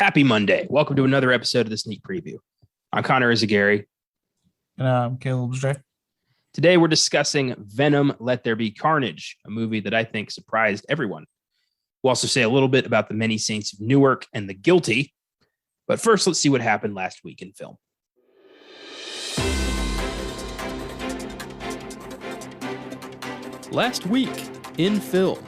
Happy Monday. Welcome to another episode of the Sneak Preview. I'm Connor Eyzaguirre. And I'm Caleb J. Today we're discussing Venom, Let There Be Carnage, a movie that I think surprised everyone. We'll also say a little bit about the many saints of Newark and the guilty. But first, let's see what happened last week in film. Last week in film.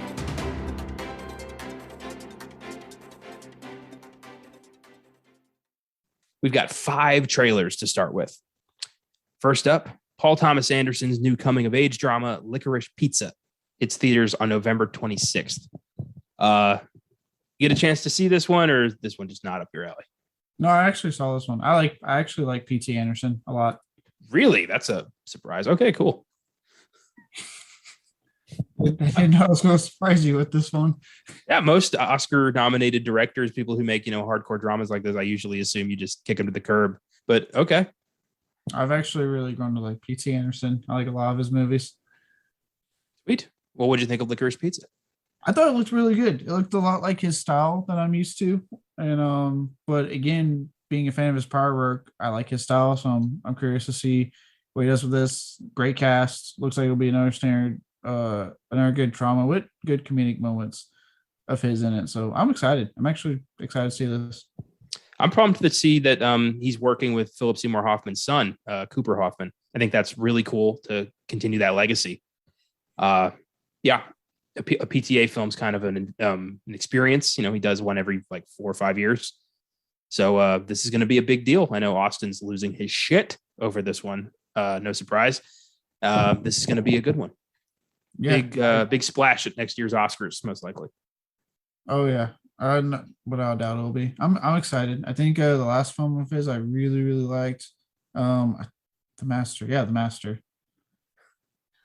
We've got 5 trailers to start with. First up, Paul Thomas Anderson's new coming-of-age drama, Licorice Pizza. It's theaters on November 26th. You get a chance to see this one, or is this one just not up your alley? No, I actually saw this one. I actually like P.T. Anderson a lot. Really? That's a surprise. Okay, cool. I didn't know I was going to surprise you with this one. Yeah, most Oscar-nominated directors, people who make, hardcore dramas like this, I usually assume you just kick them to the curb. But okay. I've actually really grown to like P.T. Anderson. I like a lot of his movies. Sweet. Well, what did you think of Licorice Pizza? I thought it looked really good. It looked a lot like his style that I'm used to. And but again, being a fan of his prior work, I like his style. So I'm curious to see what he does with this. Great cast. Looks like it'll be another good drama with good comedic moments of his in it. So I'm excited. I'm actually excited to see this. I'm pumped to see that he's working with Philip Seymour Hoffman's son, Cooper Hoffman. I think that's really cool to continue that legacy. A PTA film's kind of an experience. He does one every like 4 or 5 years. So this is going to be a big deal. I know Austin's losing his shit over this one. No surprise. This is going to be a good one. Yeah. Big splash at next year's Oscars, most likely. Oh yeah. Without a doubt it will be. I'm excited. I think the last film of his I really, really liked. The Master. Yeah, The Master.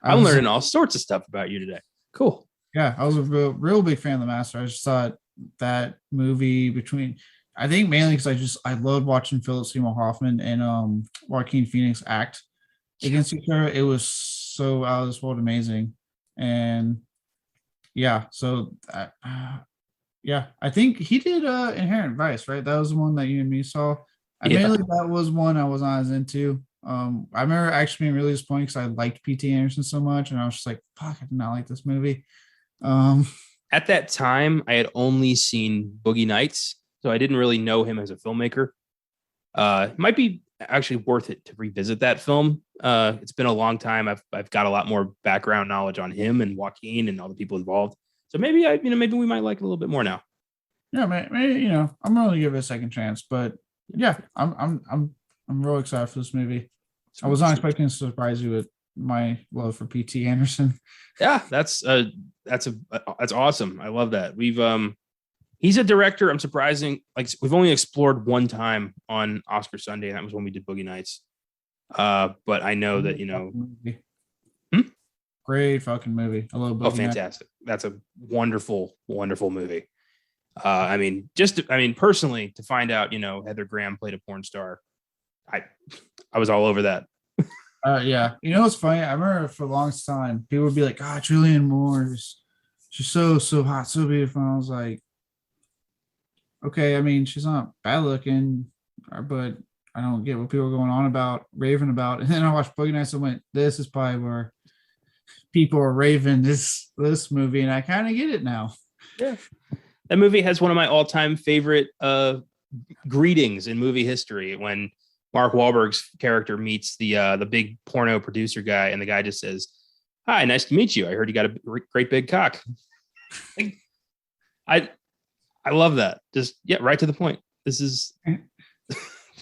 I'm learning all sorts of stuff about you today. Cool. Yeah, I was a real big fan of The Master. I just thought that movie I think mainly because I loved watching Philip Seymour Hoffman and Joaquin Phoenix act against each other. It was so out of this world amazing. And yeah, so I think he did Inherent Vice, right? That was the one that you and me saw. That was one I was not as into. I remember actually being really disappointed because I liked P.T. Anderson so much, and I was just like, fuck, I did not like this movie. At that time, I had only seen Boogie Nights, so I didn't really know him as a filmmaker. It might be actually worth it to revisit that film. It's been a long time. I've got a lot more background knowledge on him and Joaquin and all the people involved. So maybe maybe we might like it a little bit more now. Yeah, maybe I'm going to give it a second chance, but yeah, I'm real excited for this movie. I was not expecting to surprise you with my love for P.T. Anderson. Yeah, that's awesome. I love that. He's a director. I'm surprising. Like we've only explored one time on Oscar Sunday, and that was when we did Boogie Nights. But I know that Great fucking movie. I love Boogie Nights. Fantastic. That's a wonderful, wonderful movie. Personally, to find out, Heather Graham played a porn star, I was all over that. Yeah. What's funny? I remember for the longest time, people would be like, Julianne Moore, she's so hot, so beautiful. And I was like, okay, she's not bad looking, but I don't get what people are going on about, raving about. And then I watched Boogie Nights and went, this is probably where people are raving this movie, and I kind of get it now. Yeah. That movie has one of my all-time favorite greetings in movie history when Mark Wahlberg's character meets the big porno producer guy, and the guy just says, "Hi, nice to meet you. I heard you got a great big cock." I love that. Just right to the point. This is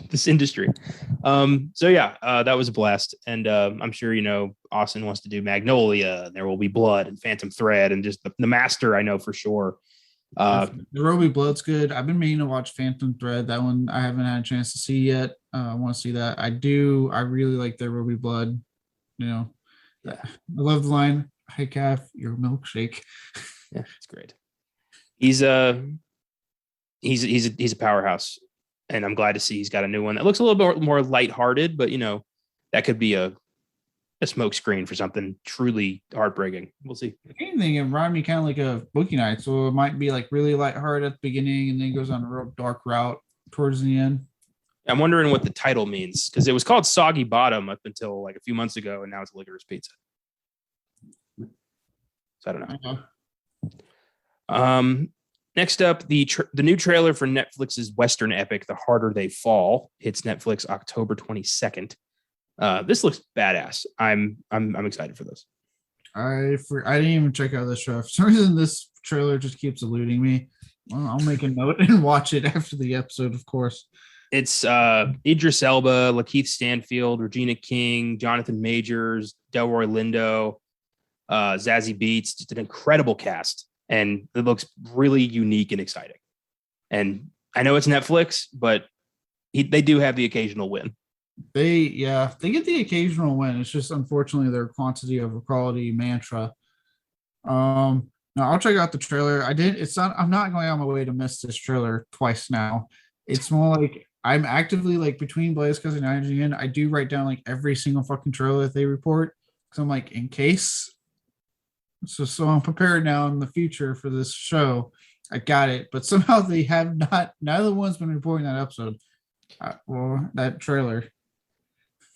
this industry. That was a blast, and I'm sure Austin wants to do Magnolia, and There Will Be Blood, and Phantom Thread, and just the Master. I know for sure. There Will Be Blood's good. I've been meaning to watch Phantom Thread. That one I haven't had a chance to see yet. I want to see that. I really like There Will Be Blood. I love the line, "Hey calf, you're a milkshake." Yeah, it's great. He's a powerhouse, and I'm glad to see he's got a new one that looks a little bit more lighthearted, but that could be a a smoke screen for something truly heartbreaking. We'll see. Anything, it reminded me kind of like a Bookie Night. So it might be like really lighthearted at the beginning and then goes on a real dark route towards the end. I'm wondering what the title means because it was called Soggy Bottom up until like a few months ago, and now it's Licorice Pizza. So I don't know. Next up, the new trailer for Netflix's Western epic, The Harder They Fall, hits Netflix October 22nd. This looks badass. I'm excited for this. I didn't even check out this show. For some reason, this trailer just keeps eluding me. Well, I'll make a note and watch it after the episode, of course. It's Idris Elba, Lakeith Stanfield, Regina King, Jonathan Majors, Delroy Lindo, Zazie Beetz. Just an incredible cast, and it looks really unique and exciting. And I know it's Netflix, but they do have the occasional win. They get the occasional win. It's just unfortunately their quantity over quality mantra. Now I'll check out the trailer. I'm not going on my way to miss this trailer twice now. It's more like I'm actively like between Blaze Cousin and IGN. I do write down like every single fucking trailer that they report. So I'm like, in case. So I'm prepared now in the future for this show. I got it. But somehow they have not, neither one's been reporting that episode. Or that trailer.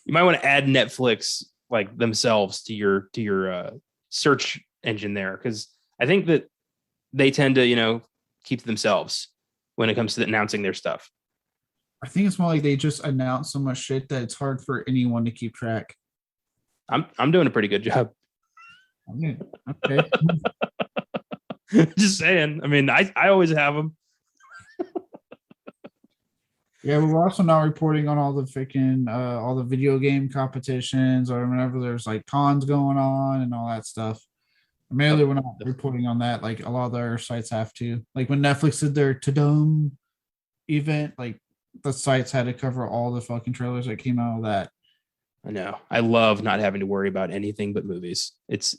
You might want to add Netflix like themselves to your search engine there, because I think that they tend to, keep to themselves when it comes to announcing their stuff. I think it's more like they just announce so much shit that it's hard for anyone to keep track. I'm doing a pretty good job. Okay. Just saying. I mean, I always have them. Yeah, but we're also now reporting on all the freaking all the video game competitions or whenever there's like cons going on and all that stuff. Mainly we're not reporting on that like a lot of their sites have to. Like when Netflix did their Tadum event, like the sites had to cover all the fucking trailers that came out of that. I know. I love not having to worry about anything but movies. It's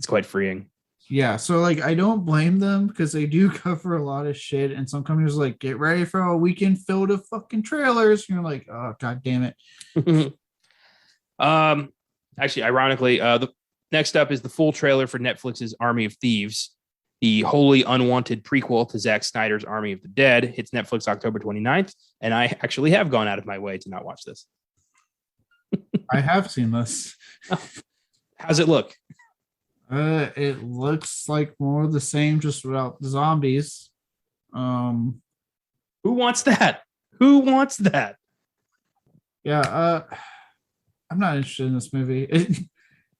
quite freeing. Yeah, so like I don't blame them because they do cover a lot of shit, and some companies are like, get ready for a weekend filled of fucking trailers. And you're like, oh god damn it. Actually, ironically, the next up is the full trailer for Netflix's Army of Thieves, the wholly unwanted prequel to Zack Snyder's Army of the Dead. Hits Netflix October 29th, and I actually have gone out of my way to not watch this. I have seen this. How's it look? It looks like more of the same, just without the zombies. Who wants that? Who wants that? Yeah, I'm not interested in this movie.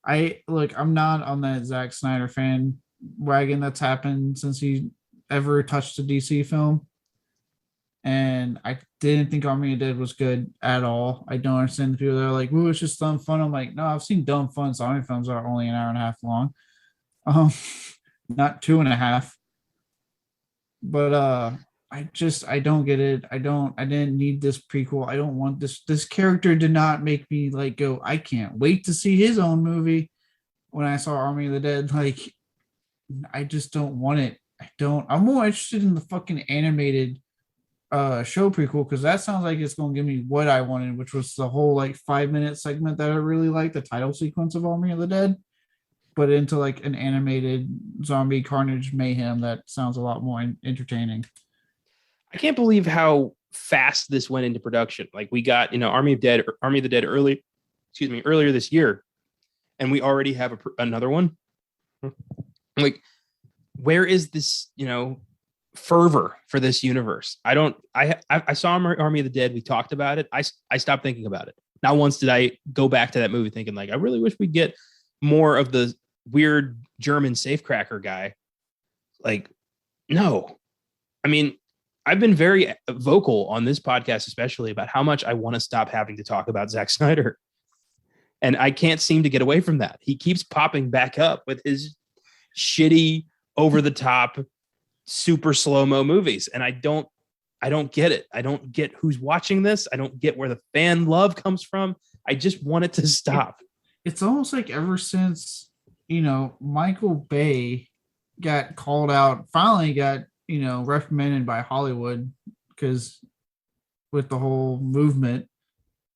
I'm not on that Zack Snyder fan wagon that's happened since he ever touched a DC film. And I didn't think Army of the Dead was good at all. I don't understand the people that are like, "Ooh, it's just dumb fun." I'm like, no, I've seen dumb fun zombie films that are only an hour and a half long. Not 2.5. But I don't get it. I didn't need this prequel. I don't want this. This character did not make me like go, I can't wait to see his own movie. When I saw Army of the Dead, like I just don't want it. I'm more interested in the fucking animated show prequel, because that sounds like it's going to give me what I wanted, which was the whole like 5-minute segment that I really liked, the title sequence of Army of the Dead, but into like an animated zombie carnage mayhem that sounds a lot more entertaining. I can't believe how fast this went into production. Like we got Army of the Dead earlier this year, and we already have another one. Like, where is this fervor for this universe? I saw Army of the Dead. We talked about it. I stopped thinking about it. Not once did I go back to that movie thinking like, I really wish we'd get more of the weird German safecracker guy. Like, no. I mean, I've been very vocal on this podcast, especially about how much I want to stop having to talk about Zack Snyder. And I can't seem to get away from that. He keeps popping back up with his shitty, over the top, super slow-mo movies. And I don't get it. I don't get who's watching this. I don't get where the fan love comes from. I just want it to stop. It's almost like ever since, Michael Bay got called out, finally got, reprimanded by Hollywood because with the whole movement,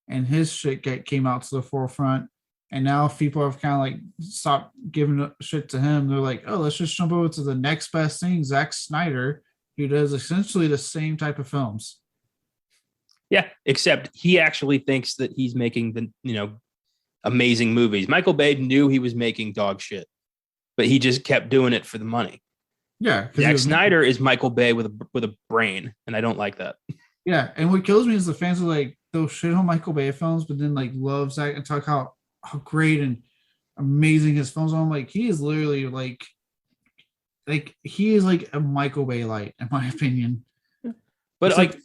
and his shit came out to the forefront. And now if people have kind of like stopped giving shit to him. They're like, oh, let's just jump over to the next best thing, Zack Snyder, who does essentially the same type of films. Yeah, except he actually thinks that he's making the amazing movies. Michael Bay knew he was making dog shit, but he just kept doing it for the money. Yeah, Zack Snyder is Michael Bay with a brain, and I don't like that. Yeah, and what kills me is the fans are like, they'll shit on Michael Bay films, but then like love Zack and talk how great and amazing his films are. I'm like, he is literally like he is like a Michael Bay light, in my opinion. But except,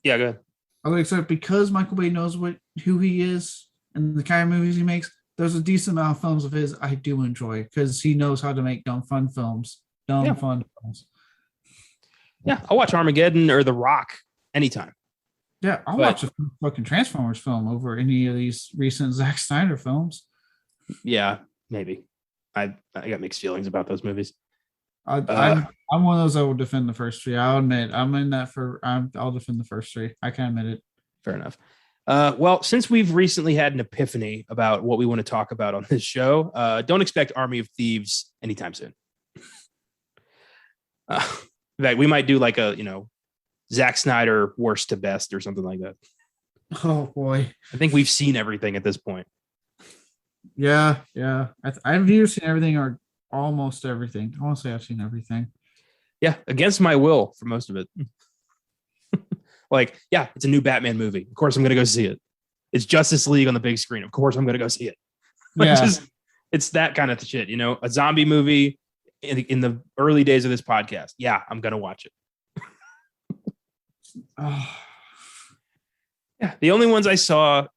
yeah, go ahead. I like, so because Michael Bay knows who he is and the kind of movies he makes, there's a decent amount of films of his I do enjoy because he knows how to make fun films. Fun films. Yeah, I'll watch Armageddon or The Rock anytime. Yeah, I'll watch a fucking Transformers film over any of these recent Zack Snyder films. Yeah, maybe. I got mixed feelings about those movies. I'm one of those that will defend the first three. I'll admit I'm in that I'll defend the first three. I can admit it. Fair enough. Well, since we've recently had an epiphany about what we want to talk about on this show, don't expect Army of Thieves anytime soon. In fact, we might do like a Zack Snyder worst to best or something like that. Oh boy, I think we've seen everything at this point. Yeah. I've either seen everything or almost everything. I want to say I've seen everything. Yeah, against my will for most of it. Like, yeah, it's a new Batman movie. Of course, I'm going to go see it. It's Justice League on the big screen. Of course, I'm going to go see it. Yeah. It's that kind of shit, a zombie movie in the early days of this podcast. Yeah, I'm going to watch it. Yeah, the only ones I saw,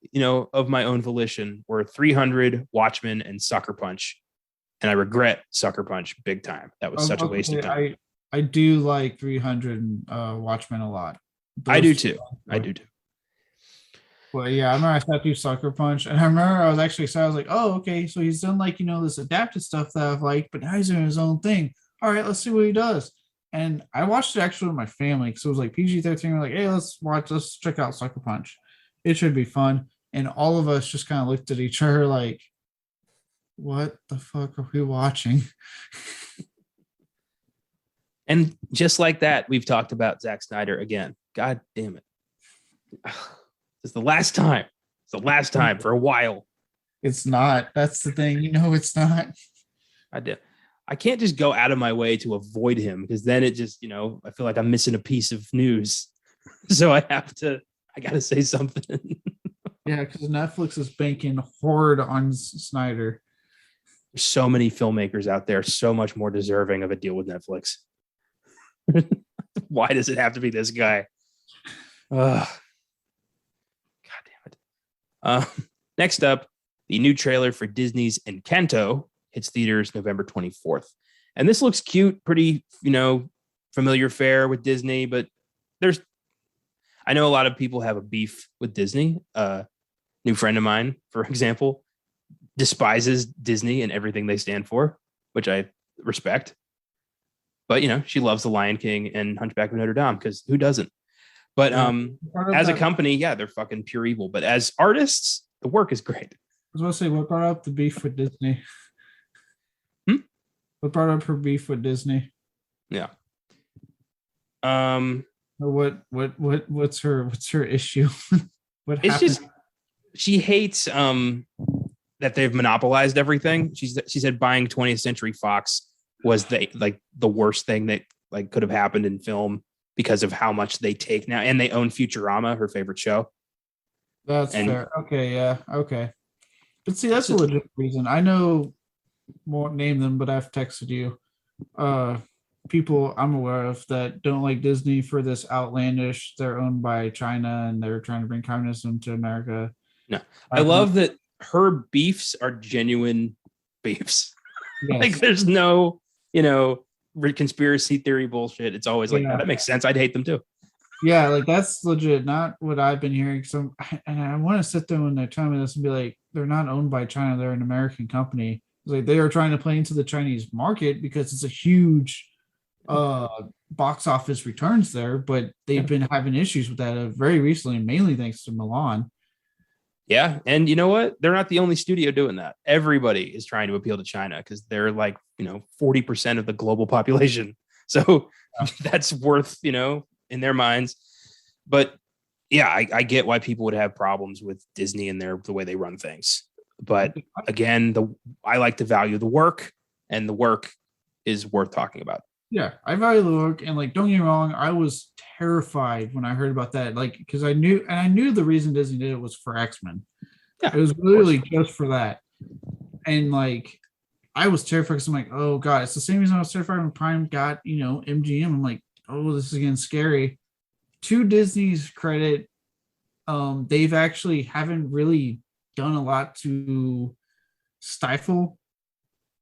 of my own volition were 300, Watchmen, and Sucker Punch. And I regret Sucker Punch big time. That was such a waste of time. I do like 300 and Watchmen a lot. I do too. Well, yeah, I remember I sat through Sucker Punch, and I remember I was actually excited. I was like, oh, okay, so he's done like, this adapted stuff that I've liked, but now he's doing his own thing. All right, let's see what he does. And I watched it actually with my family because it was like PG-13. We're like, hey, let's check out Sucker Punch. It should be fun. And all of us just kind of looked at each other like, what the fuck are we watching? And just like that, we've talked about Zack Snyder again. God damn it. It's the last time. It's the last time for a while. It's not. That's the thing. It's not. I can't just go out of my way to avoid him because then it just, I feel like I'm missing a piece of news. So I got to say something. Yeah, because Netflix is banking hard on Snyder. There's so many filmmakers out there, so much more deserving of a deal with Netflix. Why does it have to be this guy? God damn it. Next up, the new trailer for Disney's Encanto hits theaters November 24th. And this looks cute, pretty, familiar fare with Disney, but I know a lot of people have a beef with Disney. New friend of mine, for example, despises Disney and everything they stand for, which I respect. But, she loves The Lion King and Hunchback of Notre Dame because who doesn't? But as a company, yeah, they're fucking pure evil. But as artists, the work is great. I was going to say, what brought up the beef with Disney? What brought up her beef with Disney? Yeah. What's her issue? What happened? It's just she hates that they've monopolized everything. She said buying 20th Century Fox was the worst thing that could have happened in film because of how much they take now, and they own Futurama, her favorite show. That's fair. Okay, yeah, okay. But see, that's a legit reason. I know, won't name them, but I've texted you. People I'm aware of that don't like Disney for this outlandish. They're owned by China and they're trying to bring communism to America. No, I love that her beefs are genuine beefs. Yes. Like there's no, conspiracy theory bullshit. It's always like, that makes sense. I'd hate them too. Yeah, like that's legit. Not what I've been hearing. And I want to sit there when they're telling me this and be like, they're not owned by China. They're an American company. It's like they are trying to play into the Chinese market because it's a huge box office returns there, but they've been having issues with that very recently, mainly thanks to Milan. Yeah. And you know what? They're not the only studio doing that. Everybody is trying to appeal to China because they're like, 40% of the global population. So that's worth, in their minds. But yeah, I get why people would have problems with Disney and the way they run things. But again, I like to value the work, and the work is worth talking about. Yeah, I value the work, and like, don't get me wrong, I was terrified when I heard about that, like, because I knew the reason Disney did it was for X-Men. Yeah, it was literally just for that, and like, I was terrified because I'm like, oh god, it's the same reason I was terrified when Prime got MGM. I'm like, oh, this is getting scary. To Disney's credit, they've actually haven't really done a lot to stifle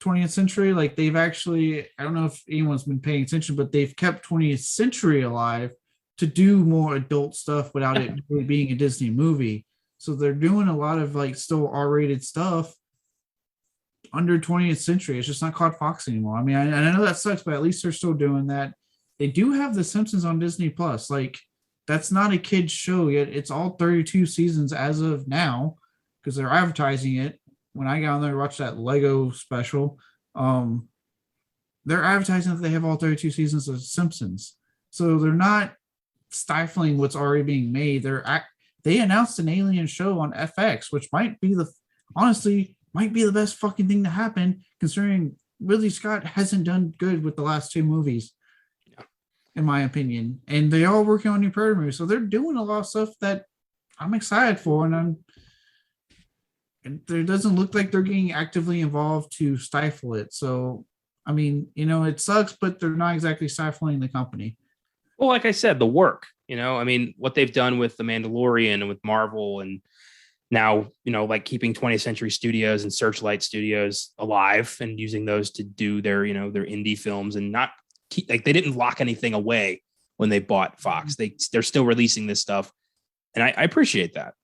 20th century. Like, they've actually, I don't know if anyone's been paying attention, but they've kept 20th century alive to do more adult stuff without it really being a Disney movie. So they're doing a lot of like still R-rated stuff under 20th century. It's just not called Fox anymore. I mean, I know that sucks, but at least they're still doing that. They do have The Simpsons on Disney Plus. Like, that's not a kid's show yet. It's all 32 seasons as of now because they're advertising it. When I got on there to watch that Lego special, they're advertising that they have all 32 seasons of Simpsons. So they're not stifling what's already being made. They announced an Alien show on FX, which might be the best fucking thing to happen, considering Ridley Scott hasn't done good with the last two movies, in my opinion. And they are working on new Predator movies, so they're doing a lot of stuff that I'm excited for, and there doesn't look like they're getting actively involved to stifle it. So, I mean, it sucks, but they're not exactly stifling the company. Well, like I said, the work, I mean, what they've done with The Mandalorian and with Marvel, and now, like keeping 20th Century Studios and Searchlight Studios alive and using those to do their, their indie films, and not they didn't lock anything away when they bought Fox. They're still releasing this stuff. And I appreciate that.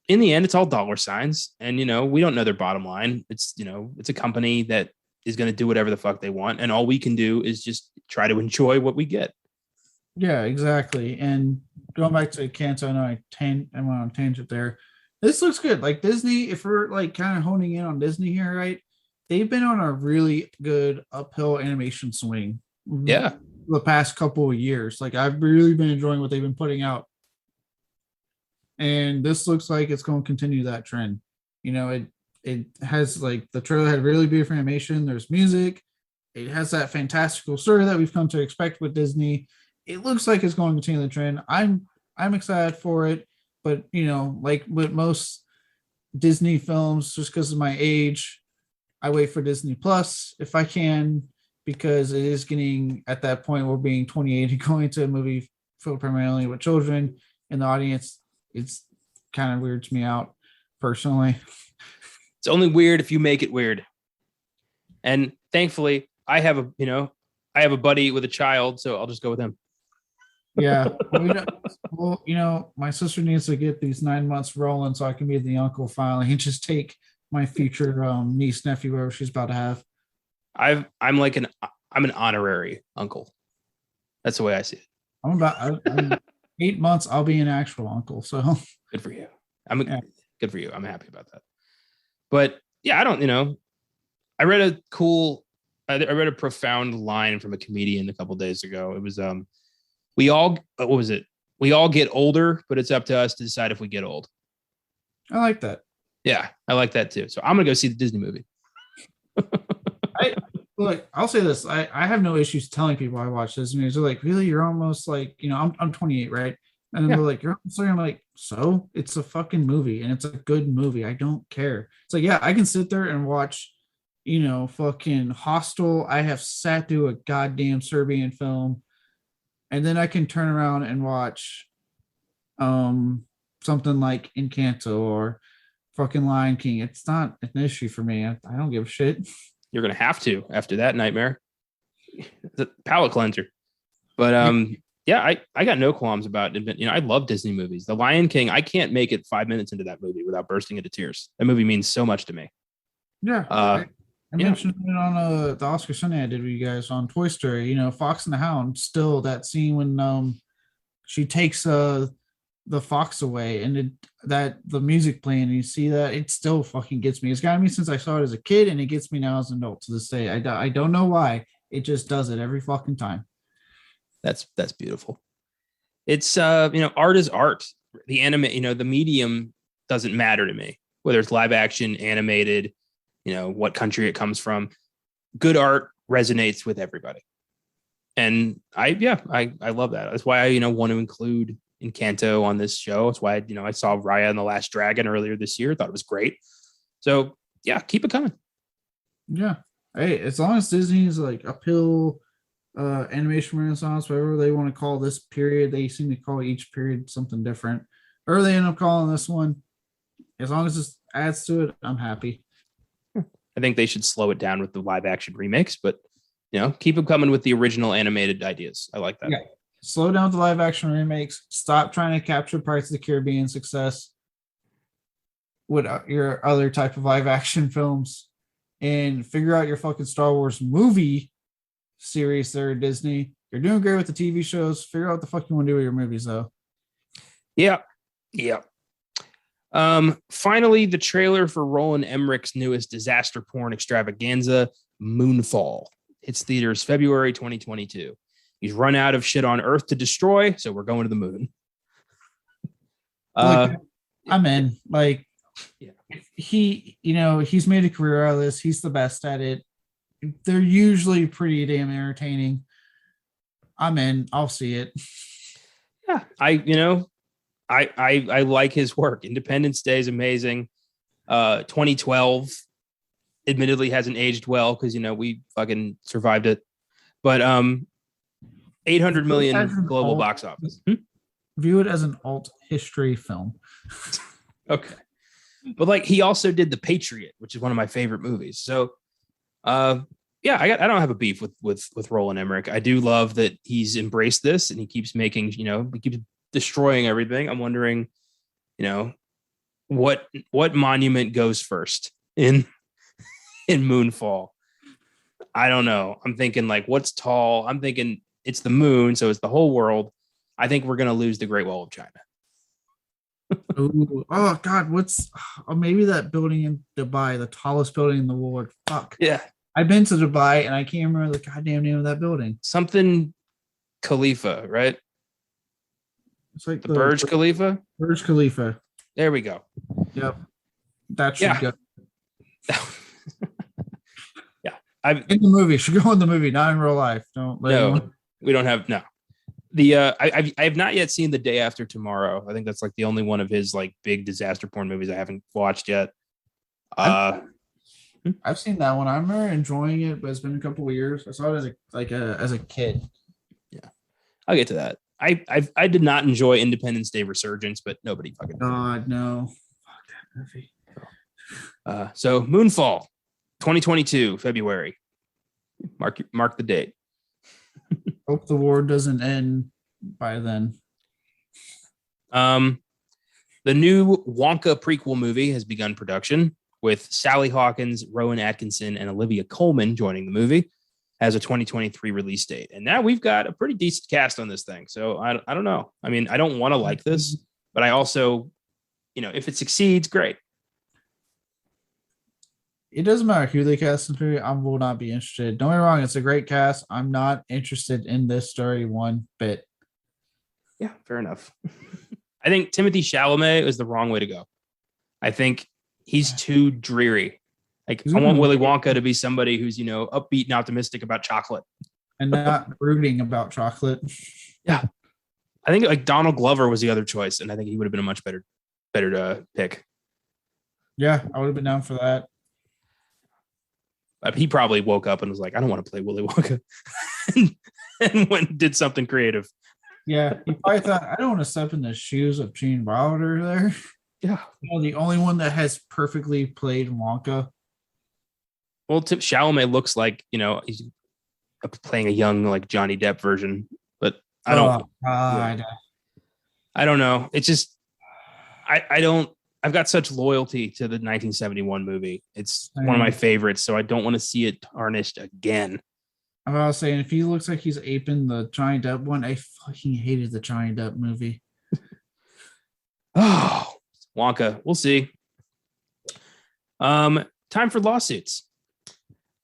In the end, it's all dollar signs, and we don't know their bottom line. It's it's a company that is going to do whatever the fuck they want, and all we can do is just try to enjoy what we get. Yeah, exactly. And going back to ENCANTO, I know I went on a tangent there. This looks good. Like, Disney, if we're like kind of honing in on Disney here, right? They've been on a really good uphill animation swing. Yeah, the past couple of years. Like, I've really been enjoying what they've been putting out. And this looks like it's going to continue that trend. It has, like, the trailer had really beautiful animation. There's music. It has that fantastical story that we've come to expect with Disney. It looks like it's going to continue the trend. I'm excited for it, but like with most Disney films, just because of my age, I wait for Disney Plus if I can, because it is getting at that point where being 28 and going to a movie filled primarily with children in the audience, it's kind of weirds me out personally. It's only weird if you make it weird. And thankfully, I have a buddy with a child, so I'll just go with him. Yeah. Well, my sister needs to get these 9 months rolling so I can be the uncle finally and just take my future niece, nephew, whoever she's about to have. I'm an honorary uncle. That's the way I see it. I'm 8 months. I'll be an actual uncle. So good for you. Good for you. I'm happy about that. But yeah, I don't. I read a profound line from a comedian a couple days ago. It was what was it? We all get older, but it's up to us to decide if we get old. I like that. Yeah, I like that too. So I'm gonna go see the Disney movie. Look, I'll say this. I have no issues telling people I watch Disney movies. They're like, really? You're almost like, I'm 28, right? And they're like, you're sorry. I'm like, so it's a fucking movie and it's a good movie. I don't care. It's like, yeah, I can sit there and watch, fucking Hostel. I have sat through a goddamn Serbian film, and then I can turn around and watch something like Encanto or fucking Lion King. It's not an issue for me. I don't give a shit. You're gonna have to after that nightmare. The palate cleanser. But yeah, I got no qualms about it. I love Disney movies. The Lion King, I can't make it 5 minutes into that movie without bursting into tears. That movie means so much to me. Yeah. I mentioned it on the Oscar Sunday I did with you guys on Toy Story. Fox and the Hound, still that scene when she takes the fox away and the music playing, and you see that, it still fucking gets me. It's got me since I saw it as a kid, and it gets me now as an adult to this day. I don't know why. It just does it every fucking time. That's beautiful. It's art is art. The anime, the medium doesn't matter to me, whether it's live action, animated, what country it comes from. Good art resonates with everybody. And I love that. That's why I want to include ENCANTO on this show. That's why I saw Raya and the Last Dragon earlier this year. Thought it was great. So yeah, keep it coming. Yeah. Hey, as long as Disney's like uphill animation renaissance, whatever they want to call this period, they seem to call each period something different. Or they end up calling this one. As long as this adds to it, I'm happy. I think they should slow it down with the live action remakes, but keep them coming with the original animated ideas. I like that. Yeah. Slow down the live action remakes. Stop trying to capture parts of the Caribbean success with your other type of live action films, and figure out your fucking Star Wars movie series there at Disney. You're doing great with the TV shows. Figure out what the fuck you want to do with your movies, though. Yeah. Finally, the trailer for Roland Emmerich's newest disaster porn extravaganza, Moonfall, hits theaters February 2022. He's run out of shit on Earth to destroy, so we're going to the moon. Look, I'm in. Like, yeah. He's made a career out of this. He's the best at it. They're usually pretty damn entertaining. I'm in. I'll see it. Yeah, I like his work. Independence Day is amazing. 2012 admittedly hasn't aged well because we fucking survived it. But 800 million global box office. View it as an alt history film. Okay. But like he also did The Patriot, which is one of my favorite movies. So I don't have a beef with Roland Emmerich. I do love that he's embraced this and he keeps making, he keeps destroying everything. I'm wondering, what monument goes first in Moonfall. I don't know. I'm thinking like what's tall? I'm thinking it's the moon, so it's the whole world. I think we're gonna lose the Great Wall of China. Ooh, oh God, maybe that building in Dubai, the tallest building in the world. Fuck. Yeah. I've been to Dubai and I can't remember the goddamn name of that building. Something Khalifa, right? It's like the Burj Khalifa. Burj Khalifa. There we go. Yep. That should go. Yeah. In the movie. Should go in the movie, not in real life. We don't have I have not yet seen The Day After Tomorrow. I think that's like the only one of his like big disaster porn movies I haven't watched yet. I've seen that one. I remember enjoying it, but it's been a couple of years. I saw it as a kid. Yeah, I'll get to that. I did not enjoy Independence Day Resurgence, but nobody fucking. God no, fuck that movie. So Moonfall, 2022 February. Mark the date. Hope the war doesn't end by then. The new Wonka prequel movie has begun production, with Sally Hawkins, Rowan Atkinson, and Olivia Colman joining the movie. Has a 2023 release date. And now we've got a pretty decent cast on this thing. So I don't know. I mean, I don't want to like this, but I also, if it succeeds, great. It doesn't matter who they cast in the movie. I will not be interested. Don't get me wrong. It's a great cast. I'm not interested in this story one bit. Yeah, fair enough. I think Timothée Chalamet is the wrong way to go. I think he's too dreary. Like I want Willy Wonka to be somebody who's, upbeat and optimistic about chocolate. And not brooding about chocolate. Yeah. I think like Donald Glover was the other choice, and I think he would have been a much better pick. Yeah, I would have been down for that. He probably woke up and was like, I don't want to play Willy Wonka. and went and did something creative. Yeah, he probably thought, I don't want to step in the shoes of Gene Wilder there. Yeah. The only one that has perfectly played Wonka. Well, Chalamet looks like, he's playing a young, like Johnny Depp version, but I don't know. It's just, I've got such loyalty to the 1971 movie. It's one of my favorites, so I don't want to see it tarnished again. I'm about saying, if he looks like he's aping the Johnny Depp one, I fucking hated the Johnny Depp movie. Oh, Wonka. We'll see. Time for lawsuits.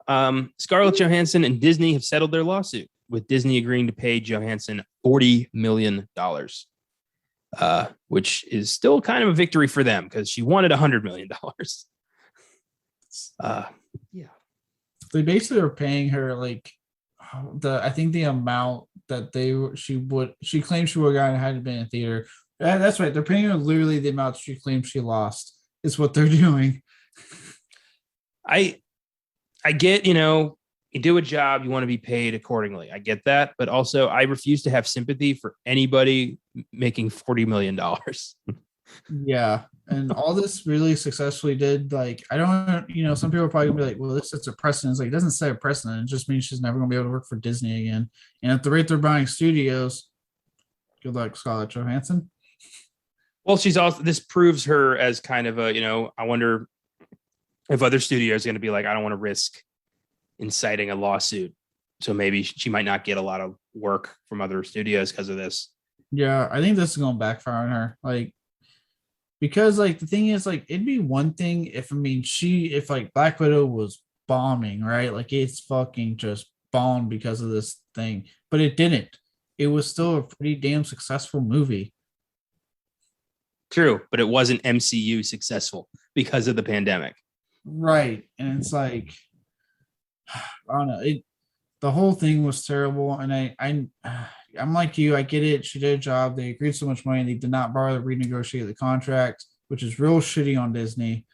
Scarlett Johansson and Disney have settled their lawsuit, with Disney agreeing to pay Johansson $40 million, which is still kind of a victory for them because she wanted $100 million. Yeah. They basically are paying her like I think the amount that she claimed she would have gotten had it been in theater. That's right. They're paying her literally the amount she claimed she lost is what they're doing. I get, you do a job, you want to be paid accordingly. I get that. But also I refuse to have sympathy for anybody making $40 million. Yeah. And all this really successfully did, like, I don't, some people are probably gonna be like, well, this sets a precedent. It's like, it doesn't set a precedent. It just means she's never gonna be able to work for Disney again. And at the rate they're buying studios, good luck, Scarlett Johansson. Well, this proves her as kind of I wonder if other studios are going to be like, I don't want to risk inciting a lawsuit. So maybe she might not get a lot of work from other studios because of this. Yeah, I think this is going to backfire on her. Like, because like the thing is, like, it'd be one thing if if like Black Widow was bombing, right? Like it's fucking just bombed because of this thing, but it didn't. It was still a pretty damn successful movie. True, but it wasn't MCU successful because of the pandemic. Right. And it's like, I don't know. The whole thing was terrible. And I'm like you, I get it. She did a job. They agreed so much money. They did not bother to renegotiate the contract, which is real shitty on Disney.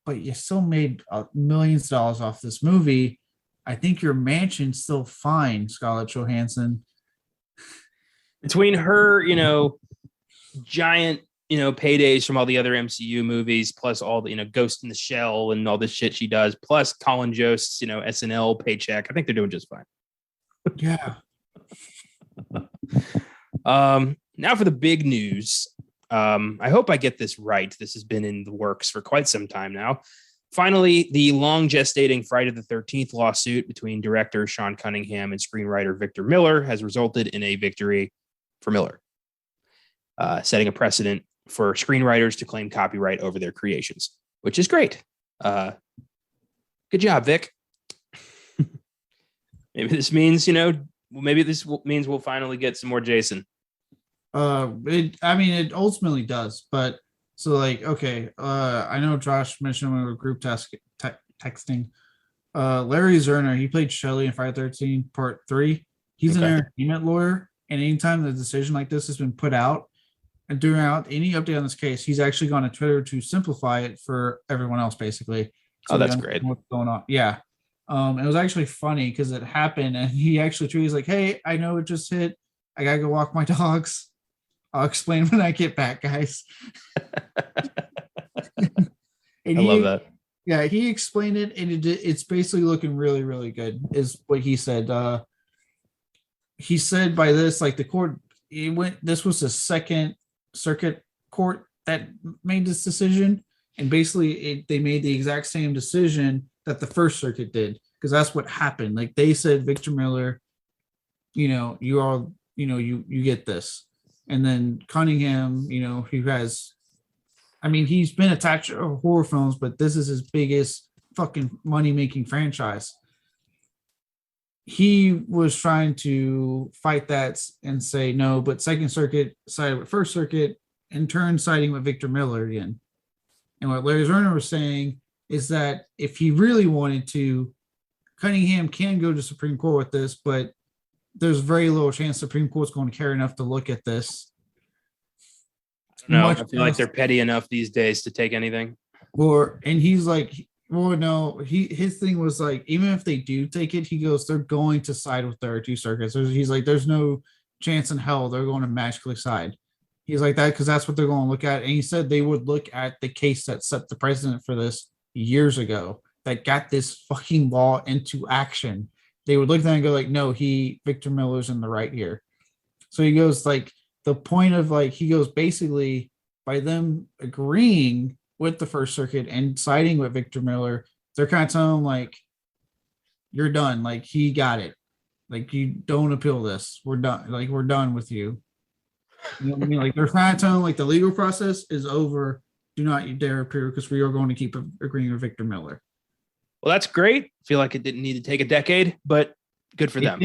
But you still made millions of dollars off this movie. I think your mansion's still fine, Scarlett Johansson. Between her, giant, paydays from all the other MCU movies, plus all the, Ghost in the Shell and all this shit she does, plus Colin Jost's, SNL paycheck, I think they're doing just fine. Yeah. Now for the big news. I hope I get this right. This has been in the works for quite some time now. Finally, the long gestating Friday the 13th lawsuit between director Sean Cunningham and screenwriter Victor Miller has resulted in a victory for Miller, setting a precedent for screenwriters to claim copyright over their creations, which is great. Good job, Vic. Maybe this means, means we'll finally get some more Jason. It ultimately does, but so like, okay, I know Josh mentioned when we were group texting. Larry Zerner, he played Shelley in Friday 13 Part 3. He's an entertainment lawyer, and anytime the decision like this has been put out and during out any update on this case, he's actually gone to Twitter to simplify it for everyone else, basically. So that's great. What's going on? Yeah. It was actually funny because it happened, and he actually tweeted, he's like, "Hey, I know it just hit. I gotta go walk my dogs. I'll explain when I get back, guys." I love that. Yeah, he explained it, and it's basically looking really, really good, is what he said. He said by this, like the court, this was the Second Circuit Court that made this decision, and basically they made the exact same decision that the First Circuit did, because that's what happened. Like they said, Victor Miller, you get this. And then Cunningham, he has, he's been attached to horror films, but this is his biggest fucking money-making franchise. He was trying to fight that and say no, but Second Circuit sided with First Circuit, in turn siding with Victor Miller again. And what Larry Zerner was saying is that if he really wanted to, Cunningham can go to Supreme Court with this, but there's very little chance Supreme Court's going to care enough to look at this. No, I feel like they're petty enough these days to take anything. And he's like, well, no, his thing was like, even if they do take it, he goes, they're going to side with their two circuits. He's like, there's no chance in hell they're going to magically side. He's like that because that's what they're going to look at. And he said they would look at the case that set the precedent for this years ago, that got this fucking law into action. They would look at that and go like, no, Victor Miller's in the right here. So he goes like, the point of like, he goes basically by them agreeing with the First Circuit and siding with Victor Miller, they're kind of telling him like, you're done. Like he got it. Like you don't appeal this. We're done. Like we're done with you. You know what I mean? Like they're trying to tell them, like the legal process is over. Do not you dare appear because we are going to keep agreeing with Victor Miller. Well, that's great. Feel like it didn't need to take a decade, but good for them.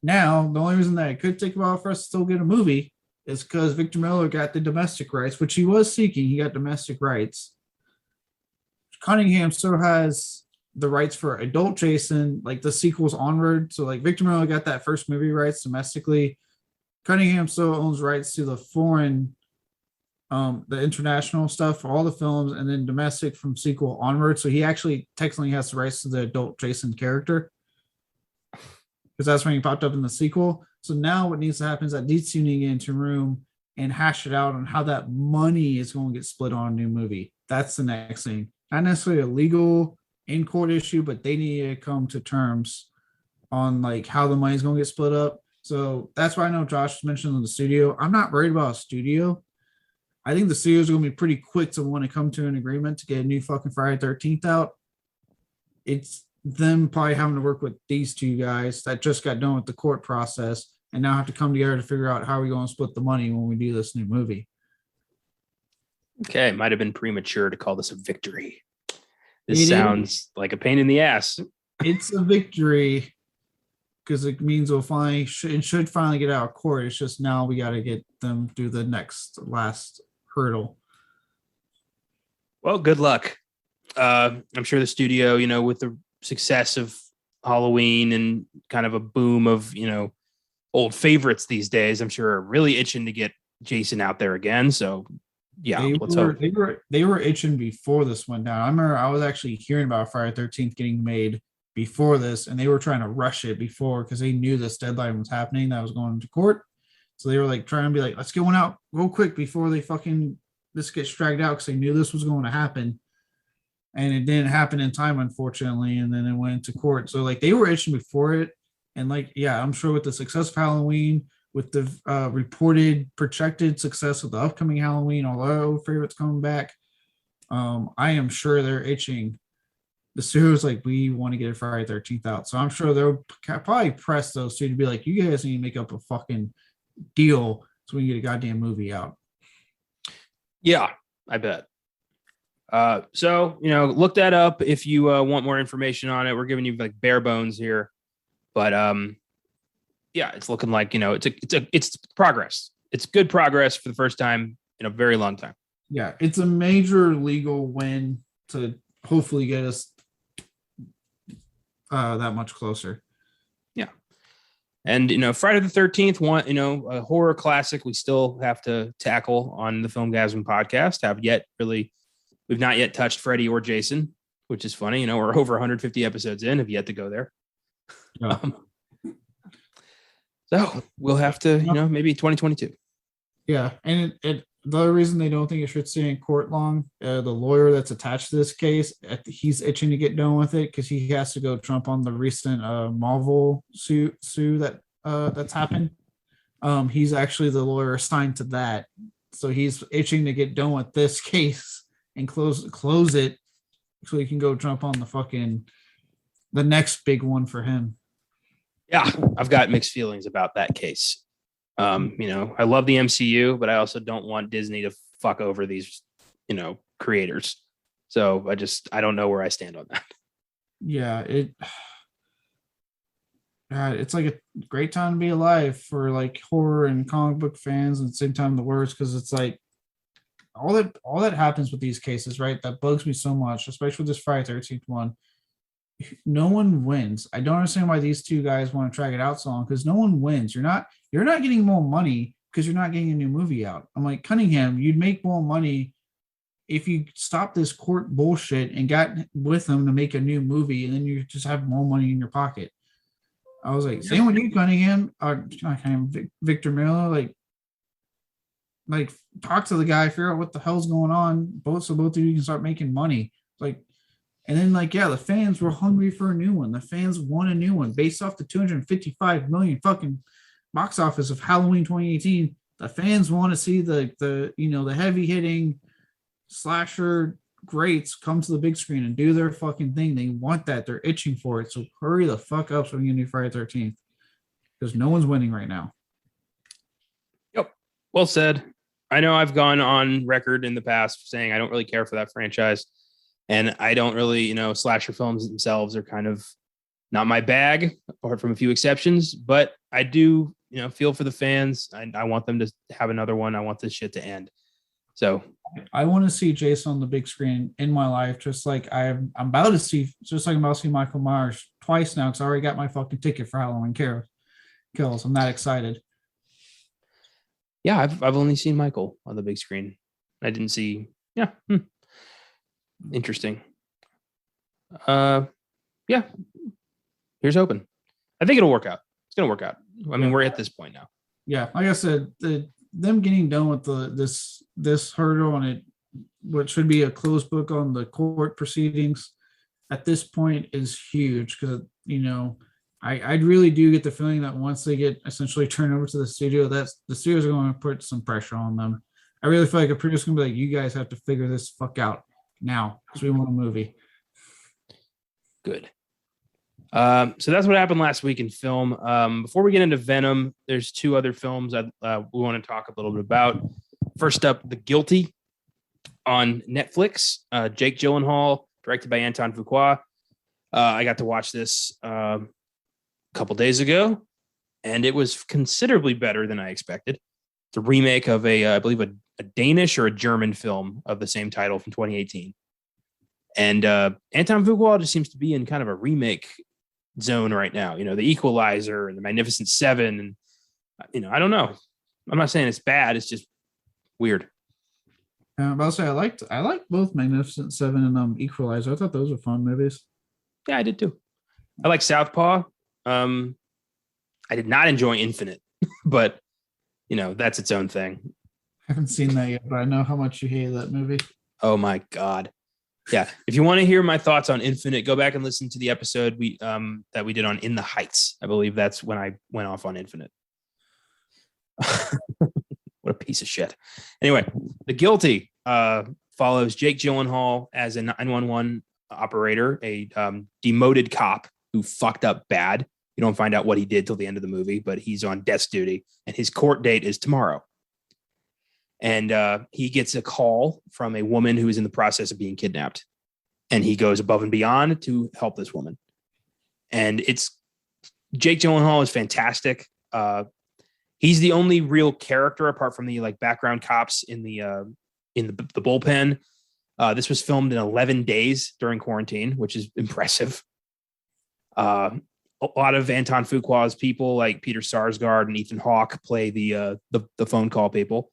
Now, the only reason that it could take a while for us to still get a movie is because Victor Miller got the domestic rights, which he was seeking. He got domestic rights. Cunningham still has the rights for adult Jason, like the sequels onward. So, like Victor Miller got that first movie rights domestically. Cunningham still owns rights to the foreign, the international stuff for all the films, and then domestic from sequel onward. So he actually technically has the rights to the adult Jason character because that's when he popped up in the sequel. So now what needs to happen is that these two need to get into a room and hash it out on how that money is going to get split on a new movie. That's the next thing. Not necessarily a legal in court issue, but they need to come to terms on like how the money is going to get split up. So that's why I know Josh mentioned in the studio. I'm not worried about a studio. I think the studios are going to be pretty quick to want to come to an agreement to get a new fucking Friday 13th out. It's them probably having to work with these two guys that just got done with the court process and now have to come together to figure out how we're going to split the money when we do this new movie. Okay, might have been premature to call this a victory. This sounds like a pain in the ass. It's a victory because it means we'll finally should finally get out of court. It's just now we got to get them through the last hurdle. Well, good luck. I'm sure the studio, with the success of Halloween and kind of a boom of, old favorites these days, I'm sure are really itching to get Jason out there again. So yeah, let's hope. They were itching before this went down. I remember I was actually hearing about Friday 13th getting made before this, and they were trying to rush it before because they knew this deadline was happening that was going to court. So they were like trying to be like, let's get one out real quick before they this gets dragged out because they knew this was going to happen. And it didn't happen in time, unfortunately. And then it went into court. So like they were itching before it. And like, yeah, I'm sure with the success of Halloween, with the reported projected success of the upcoming Halloween, all our old favorites coming back, I am sure they're itching. The studio's like, we want to get a Friday 13th out. So I'm sure they'll probably press those two to be like, you guys need to make up a fucking deal so we can get a goddamn movie out. Yeah, I bet. So, look that up if you want more information on it. We're giving you like bare bones here, but yeah, it's looking like, it's progress. It's good progress for the first time in a very long time. Yeah, it's a major legal win to hopefully get us that much closer. Yeah. And, Friday the 13th, a horror classic we still have to tackle on the Filmgazm podcast. We've not yet touched Freddy or Jason, which is funny. We're over 150 episodes in, have yet to go there. Yeah. So we'll have to, maybe 2022. Yeah. And the other reason they don't think it should stay in court long, the lawyer that's attached to this case, he's itching to get done with it because he has to go trump on the recent Marvel sue that's happened. He's actually the lawyer assigned to that. So he's itching to get done with this case and close it so he can go jump on the next big one for him. Yeah, I've got mixed feelings about that case. I love the MCU, but I also don't want Disney to fuck over these, creators. So I don't know where I stand on that. Yeah, it's like a great time to be alive for like horror and comic book fans, and at the same time the worst, because it's like all that happens with these cases, right? That bugs me so much, especially with this Friday 13th one. No one wins. I don't understand why these two guys want to drag it out so long, because no one wins. You're not getting more money because you're not getting a new movie out. I'm like, Cunningham, you'd make more money if you stop this court bullshit and got with them to make a new movie, and then you just have more money in your pocket. I was like, same with you, Cunningham, Victor Miller, like talk to the guy, figure out what the hell's going on, so both of you can start making money. Like, and then the fans were hungry for a new one. The fans want a new one based off the 255 million fucking box office of Halloween 2018. The fans want to see the heavy hitting slasher greats come to the big screen and do their fucking thing. They want that. They're itching for it. So hurry the fuck up so we can do Friday 13th, because no one's winning right now. Yep. Well said. I know I've gone on record in the past saying I don't really care for that franchise. And I don't really, slasher films themselves are kind of not my bag, apart from a few exceptions. But I do, feel for the fans. I want them to have another one. I want this shit to end. So I want to see Jason on the big screen in my life, just like I'm about to see, Michael Myers twice now because I already got my fucking ticket for Halloween Kills. I'm that excited. Yeah, I've only seen Michael on the big screen. I didn't see. Yeah, interesting. Yeah, here's hoping. I think it'll work out. It's gonna work out. I mean, we're at this point now. Yeah, like I said, them getting done with this hurdle on it, what should be a closed book on the court proceedings at this point is huge because I really do get the feeling that once they get essentially turned over to the studio, that the studios are going to put some pressure on them. I really feel like a producer's going to be like, you guys have to figure this fuck out now because we want a movie. Good. So that's what happened last week in film. Before we get into Venom, there's two other films we want to talk a little bit about. First up, The Guilty on Netflix. Jake Gyllenhaal, directed by Anton Fuqua. I got to watch this a couple days ago, and it was considerably better than I expected. It's a remake of I believe a Danish or a German film of the same title from 2018. And Anton Fuqua just seems to be in kind of a remake zone right now. The Equalizer and the Magnificent Seven, and I don't know. I'm not saying it's bad. It's just weird. I'll say I liked both Magnificent Seven and Equalizer. I thought those were fun movies. Yeah, I did too. I like Southpaw. I did not enjoy Infinite, but that's its own thing. I haven't seen that yet, but I know how much you hated that movie. Oh my God. Yeah. If you want to hear my thoughts on Infinite, go back and listen to the episode that we did on In the Heights. I believe that's when I went off on Infinite. What a piece of shit. Anyway, The Guilty follows Jake Gyllenhaal as a 911 operator, a demoted cop who fucked up bad. You don't find out what he did till the end of the movie, but he's on desk duty and his court date is tomorrow. And he gets a call from a woman who is in the process of being kidnapped. And he goes above and beyond to help this woman. And Jake Gyllenhaal is fantastic. He's the only real character apart from the background cops in the bullpen. This was filmed in 11 days during quarantine, which is impressive. A lot of Anton Fuqua's people like Peter Sarsgaard and Ethan Hawke play the phone call people.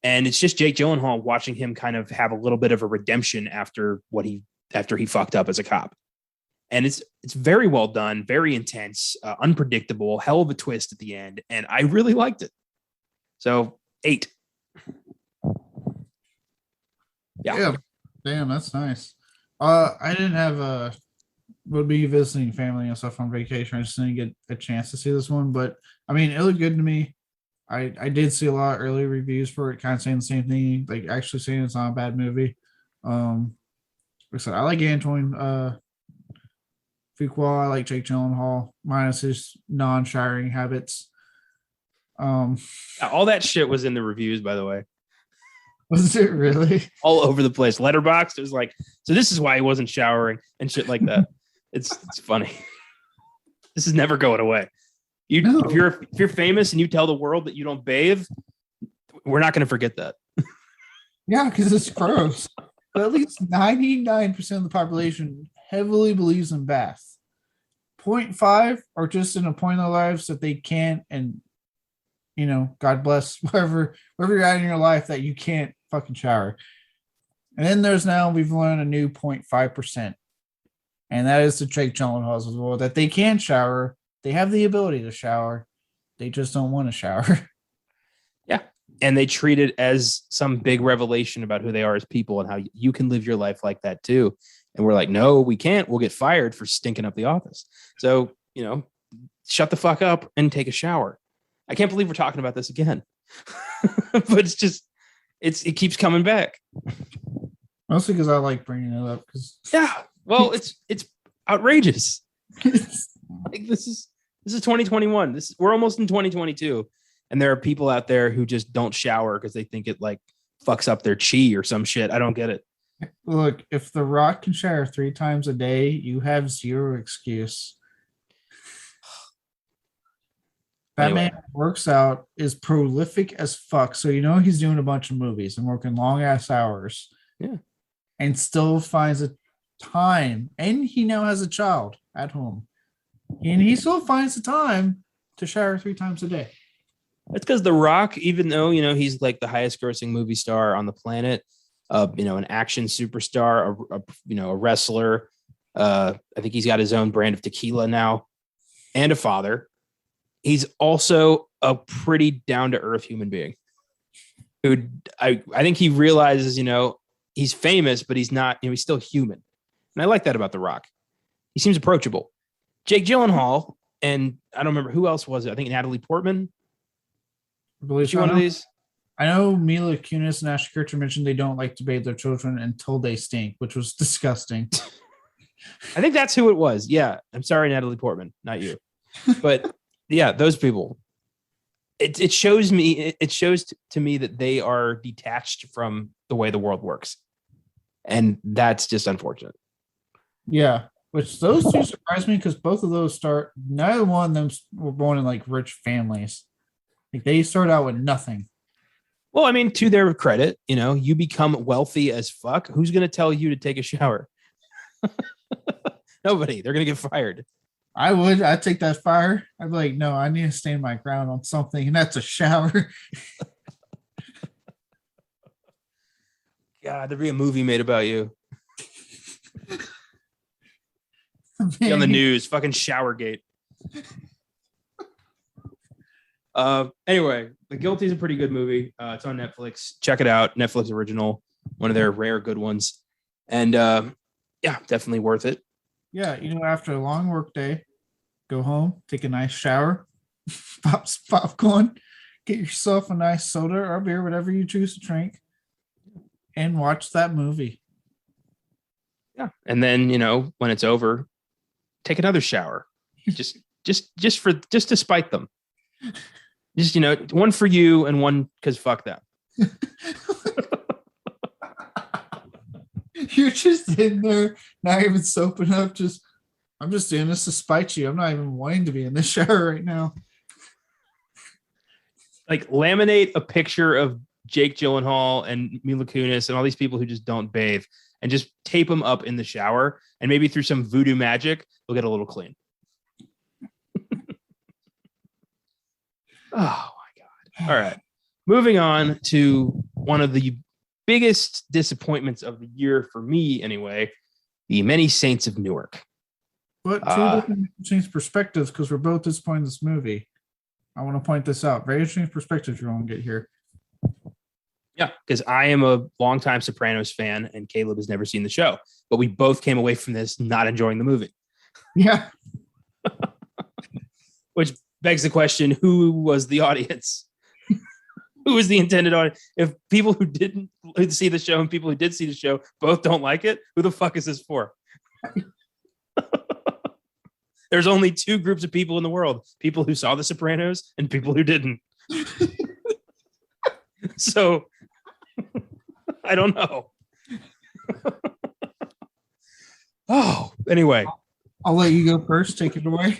And it's just Jake Gyllenhaal watching him kind of have a little bit of a redemption after he fucked up as a cop. And it's very well done, very intense, unpredictable, hell of a twist at the end. And I really liked it. So 8. Yeah. Damn, that's nice. I didn't have would be visiting family and stuff on vacation. I just didn't get a chance to see this one, but I mean, it looked good to me. I did see a lot of early reviews for it, kind of saying the same thing, like actually saying it's not a bad movie. Like I said, I like Antoine Fuqua. I like Jake Gyllenhaal, minus his non-showering habits. All that shit was in the reviews, by the way. Was it really? All over the place. Letterboxd, it was like, so this is why he wasn't showering and shit like that. It's funny. This is never going away. If you're famous and you tell the world that you don't bathe, we're not going to forget that. Yeah, because it's gross. But at least 99% of the population heavily believes in baths. 0.5 are just in a point in their lives that they can't, and God bless wherever you're at in your life that you can't fucking shower. And then we've learned a new 0.5%. And that is the Jake Gyllenhaals as well, that they can shower. They have the ability to shower. They just don't want to shower. Yeah. And they treat it as some big revelation about who they are as people and how you can live your life like that too. And we're like, no, we can't. We'll get fired for stinking up the office. So, shut the fuck up and take a shower. I can't believe we're talking about this again. But it's just, it keeps coming back. Mostly because I like bringing it up. Yeah. Well, it's outrageous. Like this is 2021. We're almost in 2022, And there are people out there who just don't shower because they think it like fucks up their chi or some shit. I don't get it. Look, if The Rock can shower 3 times a day, you have zero excuse. That Anyway. man works out, is prolific as fuck. So you know he's doing a bunch of movies and working long ass hours. Yeah. And still finds a time. And he now has a child at home. And he still finds the time to shower 3 times a day. That's because The Rock, even though, you know, he's like the highest grossing movie star on the planet, you know, an action superstar, a wrestler. I think he's got his own brand of tequila now, and a father. He's also a pretty down to earth human being who I think he realizes, you know, he's famous, but he's not, you know, he's still human. And I like that about The Rock. He seems approachable. Jake Gyllenhaal, and I don't remember who else was it. I think Natalie Portman. I believe She one of these. I know Mila Kunis and Ashton Kutcher mentioned they don't like to bathe their children until they stink, which was disgusting. I think that's who it was. Yeah. I'm sorry, Natalie Portman, not you. But yeah, those people. It shows to me that they are detached from the way the world works. And that's just unfortunate. Yeah. Which those two surprised me because both of those neither one of them were born in like rich families. Like they start out with nothing. Well, I mean, to their credit, you know, you become wealthy as fuck. Who's going to tell you to take a shower? Nobody. They're going to get fired. I'd take that fire. I'd be like, no, I need to stand my ground on something, and that's a shower. God, there'd be a movie made about you. Be on the news, fucking Showergate. Anyway, The Guilty is a pretty good movie. It's on Netflix. Check it out. Netflix original, one of their rare good ones. And yeah, definitely worth it. Yeah, you know, after a long work day, go home, take a nice shower, pop some popcorn, get yourself a nice soda or beer, whatever you choose to drink, and watch that movie. Yeah. And then, you know, when it's over, take another shower. Just to spite them. Just, you know, one for you and one because fuck them. You're just in there, not even soaping up. I'm just doing this to spite you. I'm not even wanting to be in this shower right now. Like laminate a picture of Jake Gyllenhaal and Mila Kunis and all these people who just don't bathe and just tape them up in the shower. And maybe through some voodoo magic, they'll get a little clean. Oh my God. All right. Moving on to one of the biggest disappointments of the year for me anyway, The Many Saints of Newark. But two different interesting perspectives because we're both disappointed in this movie. I want to point this out. Very interesting perspectives you're going to get here. Yeah, because I am a longtime Sopranos fan and Caleb has never seen the show, but we both came away from this not enjoying the movie. Yeah. Which begs the question, who was the audience? Who was the intended audience? If people who didn't see the show and people who did see the show both don't like it, who the fuck is this for? There's only two groups of people in the world, people who saw The Sopranos and people who didn't. So I don't know. Oh, anyway. I'll let you go first. Take it away.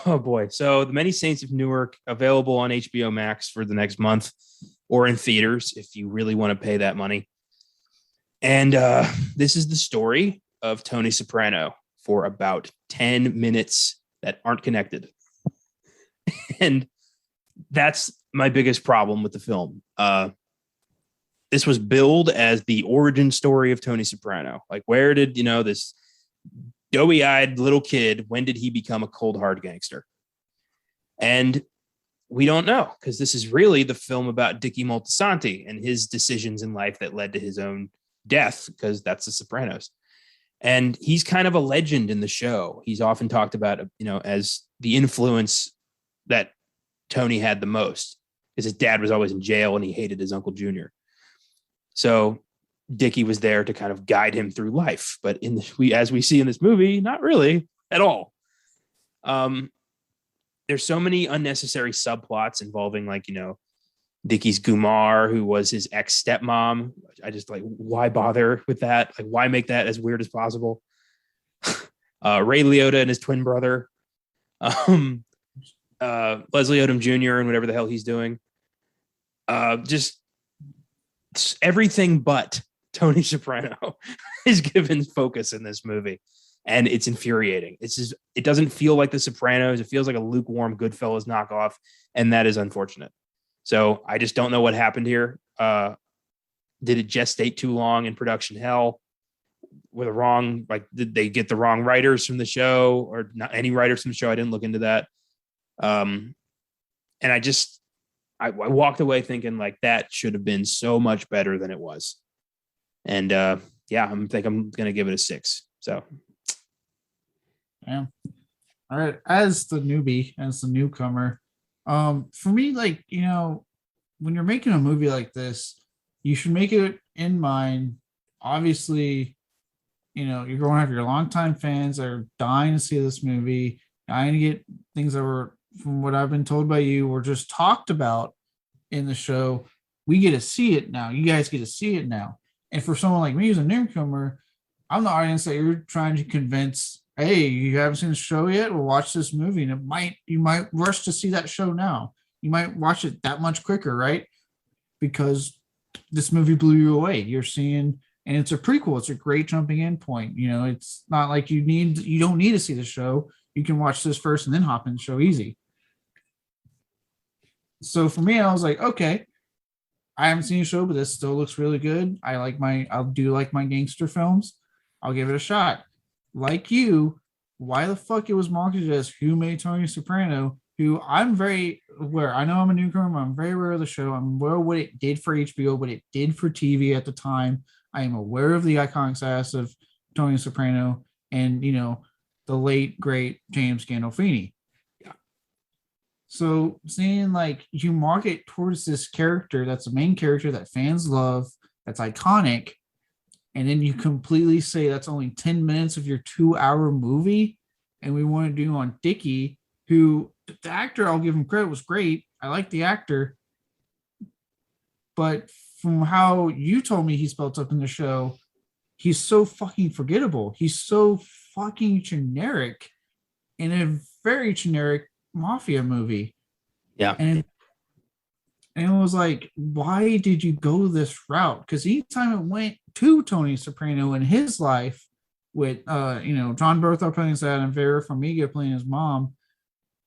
Oh boy. So The Many Saints of Newark, available on HBO Max for the next month or in theaters if you really want to pay that money. And this is the story of Tony Soprano for about 10 minutes that aren't connected. And that's my biggest problem with the film. This was billed as the origin story of Tony Soprano. Like, where did, you know, this doughy-eyed little kid, when did he become a cold hard gangster? And we don't know, because this is really the film about Dickie Moltisanti and his decisions in life that led to his own death, because that's The Sopranos. And he's kind of a legend in the show. He's often talked about, you know, as the influence that Tony had the most, because his dad was always in jail and he hated his Uncle Junior. So Dickie was there to kind of guide him through life. But as we see in this movie, not really at all. there's so many unnecessary subplots involving, like, Dickie's Gumar, who was his ex stepmom. I just like, why bother with that? Like, why make that as weird as possible? Ray Liotta and his twin brother, Leslie Odom Jr. and whatever the hell he's doing. Just everything but Tony Soprano is given focus in this movie, and it's infuriating. It doesn't feel like The Sopranos. It feels like a lukewarm Goodfellas knockoff, and that is unfortunate. So I just don't know what happened here. Did it gestate too long in production hell? Did they get the wrong writers from the show, or not any writers from the show? I didn't look into that. And I walked away thinking like that should have been so much better than it was. And I think I'm going to give it a 6. So. Yeah. All right. As the newbie, as the newcomer, for me, like, when you're making a movie like this, you should make it in mind. Obviously, you're going to have your longtime fans that are dying to see this movie, dying to get things that were, from what I've been told by you, were just talked about in the show. We get to see it now. You guys get to see it now. And for someone like me who's a newcomer, I'm the audience that you're trying to convince. Hey, you haven't seen the show yet? Well, watch this movie, and you might rush to see that show now. You might watch it that much quicker, right? Because this movie blew you away. You're seeing, and it's a prequel. It's a great jumping in point. It's not like you don't need to see the show. You can watch this first and then hop in the show easy. So for me, I was like, okay, I haven't seen the show, but this still looks really good. I do like my gangster films. I'll give it a shot. Like you, why the fuck it was marketed as Who Made Tony Soprano, who I'm very aware. I know I'm a newcomer. I'm very aware of the show. I'm aware of what it did for HBO, what it did for TV at the time. I am aware of the iconic status of Tony Soprano and, the late, great James Gandolfini. Yeah. So seeing like you market towards this character that's the main character that fans love, that's iconic, and then you completely say that's only 10 minutes of your 2-hour movie, and we want to do on Dickie, who the actor, I'll give him credit, was great. I like the actor. But from how you told me he's built up in the show, he's so fucking forgettable. He's so fucking generic in a very generic mafia movie. Yeah. And it was like, why did you go this route? Because each time it went to Tony Soprano in his life with, John Berthold playing his dad and Vera Farmiga playing his mom,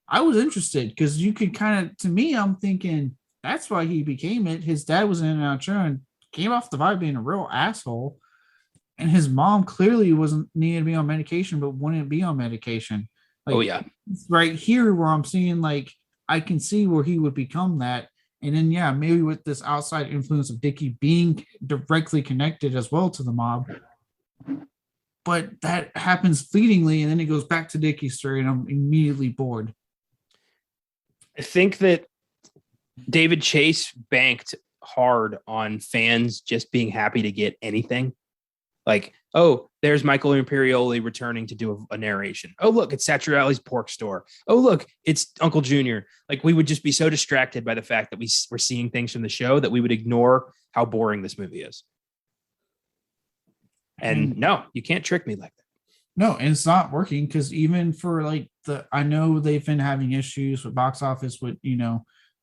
I was interested because you could kind of, to me, I'm thinking that's why he became it. His dad was in and out show and came off the vibe being a real asshole. And his mom clearly wasn't needed to be on medication, but wouldn't be on medication. Like, oh, yeah. Right here where I'm seeing, like, I can see where he would become that. And then, yeah, maybe with this outside influence of Dickie being directly connected as well to the mob. But that happens fleetingly, and then it goes back to Dickie's story, and I'm immediately bored. I think that David Chase banked hard on fans just being happy to get anything. Like, oh, there's Michael Imperioli returning to do a narration. Oh, look, it's Satriali's pork store. Oh, look, it's Uncle Junior. Like, we would just be so distracted by the fact that we're seeing things from the show that we would ignore how boring this movie is. And no, you can't trick me like that. No, and it's not working because even for like I know they've been having issues with box office with,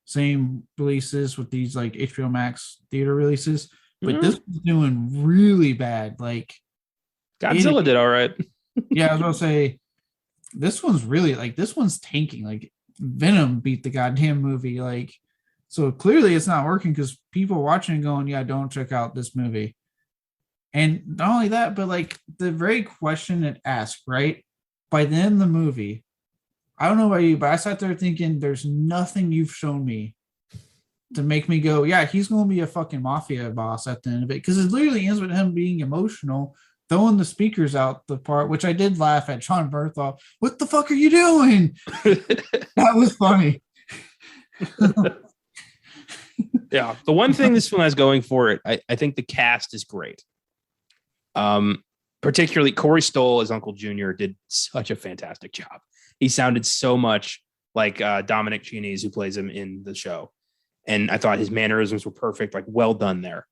same releases with these like HBO Max theater releases. But this was doing really bad. Like Godzilla did all right. Yeah, I was gonna say this one's tanking. Like Venom beat the goddamn movie. Like, so clearly it's not working because people watching and going, yeah, don't check out this movie. And not only that, but like the very question it asked, right? By the end of the movie, I don't know about you, but I sat there thinking there's nothing you've shown me to make me go, yeah, he's going to be a fucking mafia boss at the end of it. Because it literally ends with him being emotional, throwing the speakers out the part, which I did laugh at John Berthold. What the fuck are you doing? That was funny. Yeah. The one thing this film has going for it, I think the cast is great. Particularly Corey Stoll as Uncle Junior did such a fantastic job. He sounded so much like Dominic Chianese, who plays him in the show. And I thought his mannerisms were perfect, like well done there.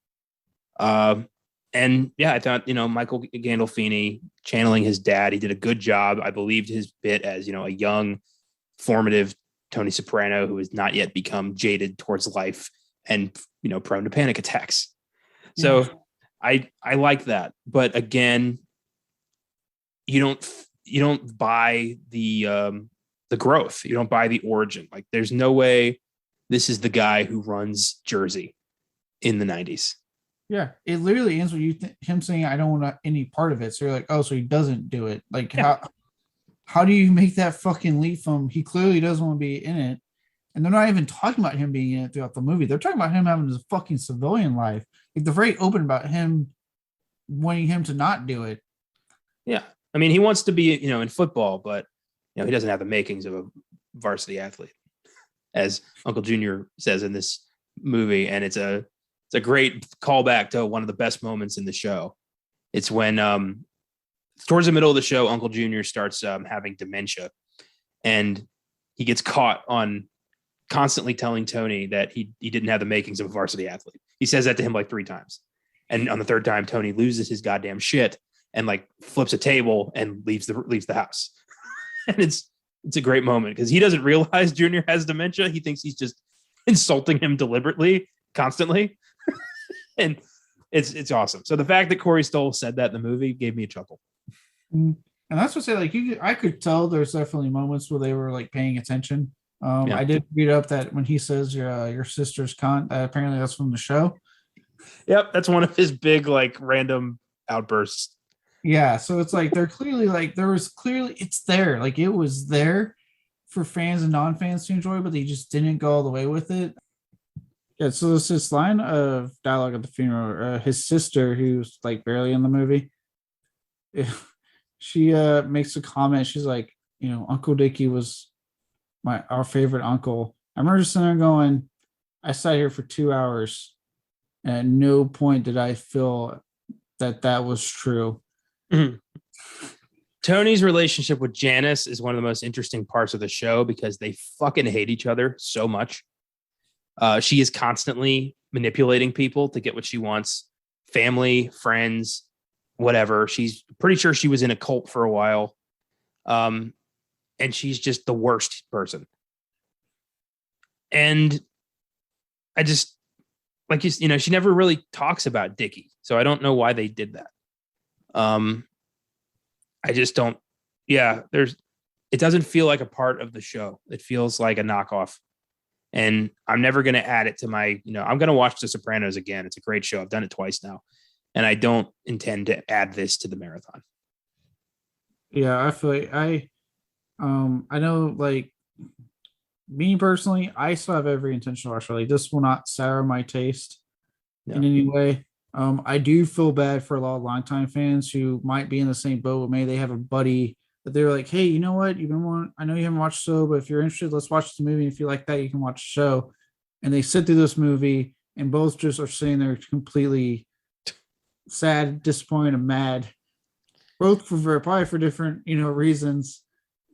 And yeah, I thought, Michael Gandolfini channeling his dad, he did a good job. I believed his bit as, a young, formative Tony Soprano who has not yet become jaded towards life and, prone to panic attacks. So I like that. But again, you don't buy the growth. You don't buy the origin. Like there's no way this is the guy who runs Jersey in the 90s. Yeah, it literally ends with him saying, "I don't want any part of it." So you're like, "Oh, so he doesn't do it." Like, how do you make that fucking leap from he clearly doesn't want to be in it, and they're not even talking about him being in it throughout the movie. They're talking about him having his fucking civilian life. Like they're very open about him wanting him to not do it. Yeah, I mean, he wants to be, in football, but he doesn't have the makings of a varsity athlete, as Uncle Junior says in this movie, and it's a great callback to one of the best moments in the show. It's when towards the middle of the show, Uncle Junior starts having dementia, and he gets caught on constantly telling Tony that he didn't have the makings of a varsity athlete. He says that to him like 3 times. And on the 3rd time, Tony loses his goddamn shit and like flips a table and leaves the house. And it's a great moment because he doesn't realize Junior has dementia. He thinks he's just insulting him deliberately, constantly. And it's awesome. So the fact that Corey Stoll said that in the movie gave me a chuckle. And that's what I say, like I could tell there's definitely moments where they were like paying attention. I did read up that when he says your sister's cunt, apparently that's from the show. Yep, that's one of his big like random outbursts. Yeah, so it's like they're clearly like it's there, like it was there for fans and non-fans to enjoy, but they just didn't go all the way with it. Yeah, so there's this line of dialogue at the funeral. His sister, who's like barely in the movie, she makes a comment. She's like, Uncle Dickie was our favorite uncle. I remember just sitting there going, I sat here for 2 hours, and at no point did I feel that was true. Mm-hmm. Tony's relationship with Janice is one of the most interesting parts of the show because they fucking hate each other so much. She is constantly manipulating people to get what she wants. Family, friends, whatever. She's pretty sure she was in a cult for a while. And she's just the worst person. And I just, like, she never really talks about Dickie. So I don't know why they did that. I just don't, it doesn't feel like a part of the show. It feels like a knockoff. And I'm never going to add it to my, I'm going to watch The Sopranos again. It's a great show. I've done it twice now. And I don't intend to add this to the marathon. Yeah, I feel like I know, like, me personally, I still have every intention to watch it. Like, this will not sour my taste in any way. I do feel bad for a lot of longtime fans who might be in the same boat with me. They have a buddy that they're like, hey, you know what? I know you haven't watched the show, but if you're interested, let's watch the movie. If you like that, you can watch the show. And they sit through this movie and both just are sitting there completely sad, disappointed, and mad. Both probably for different, reasons.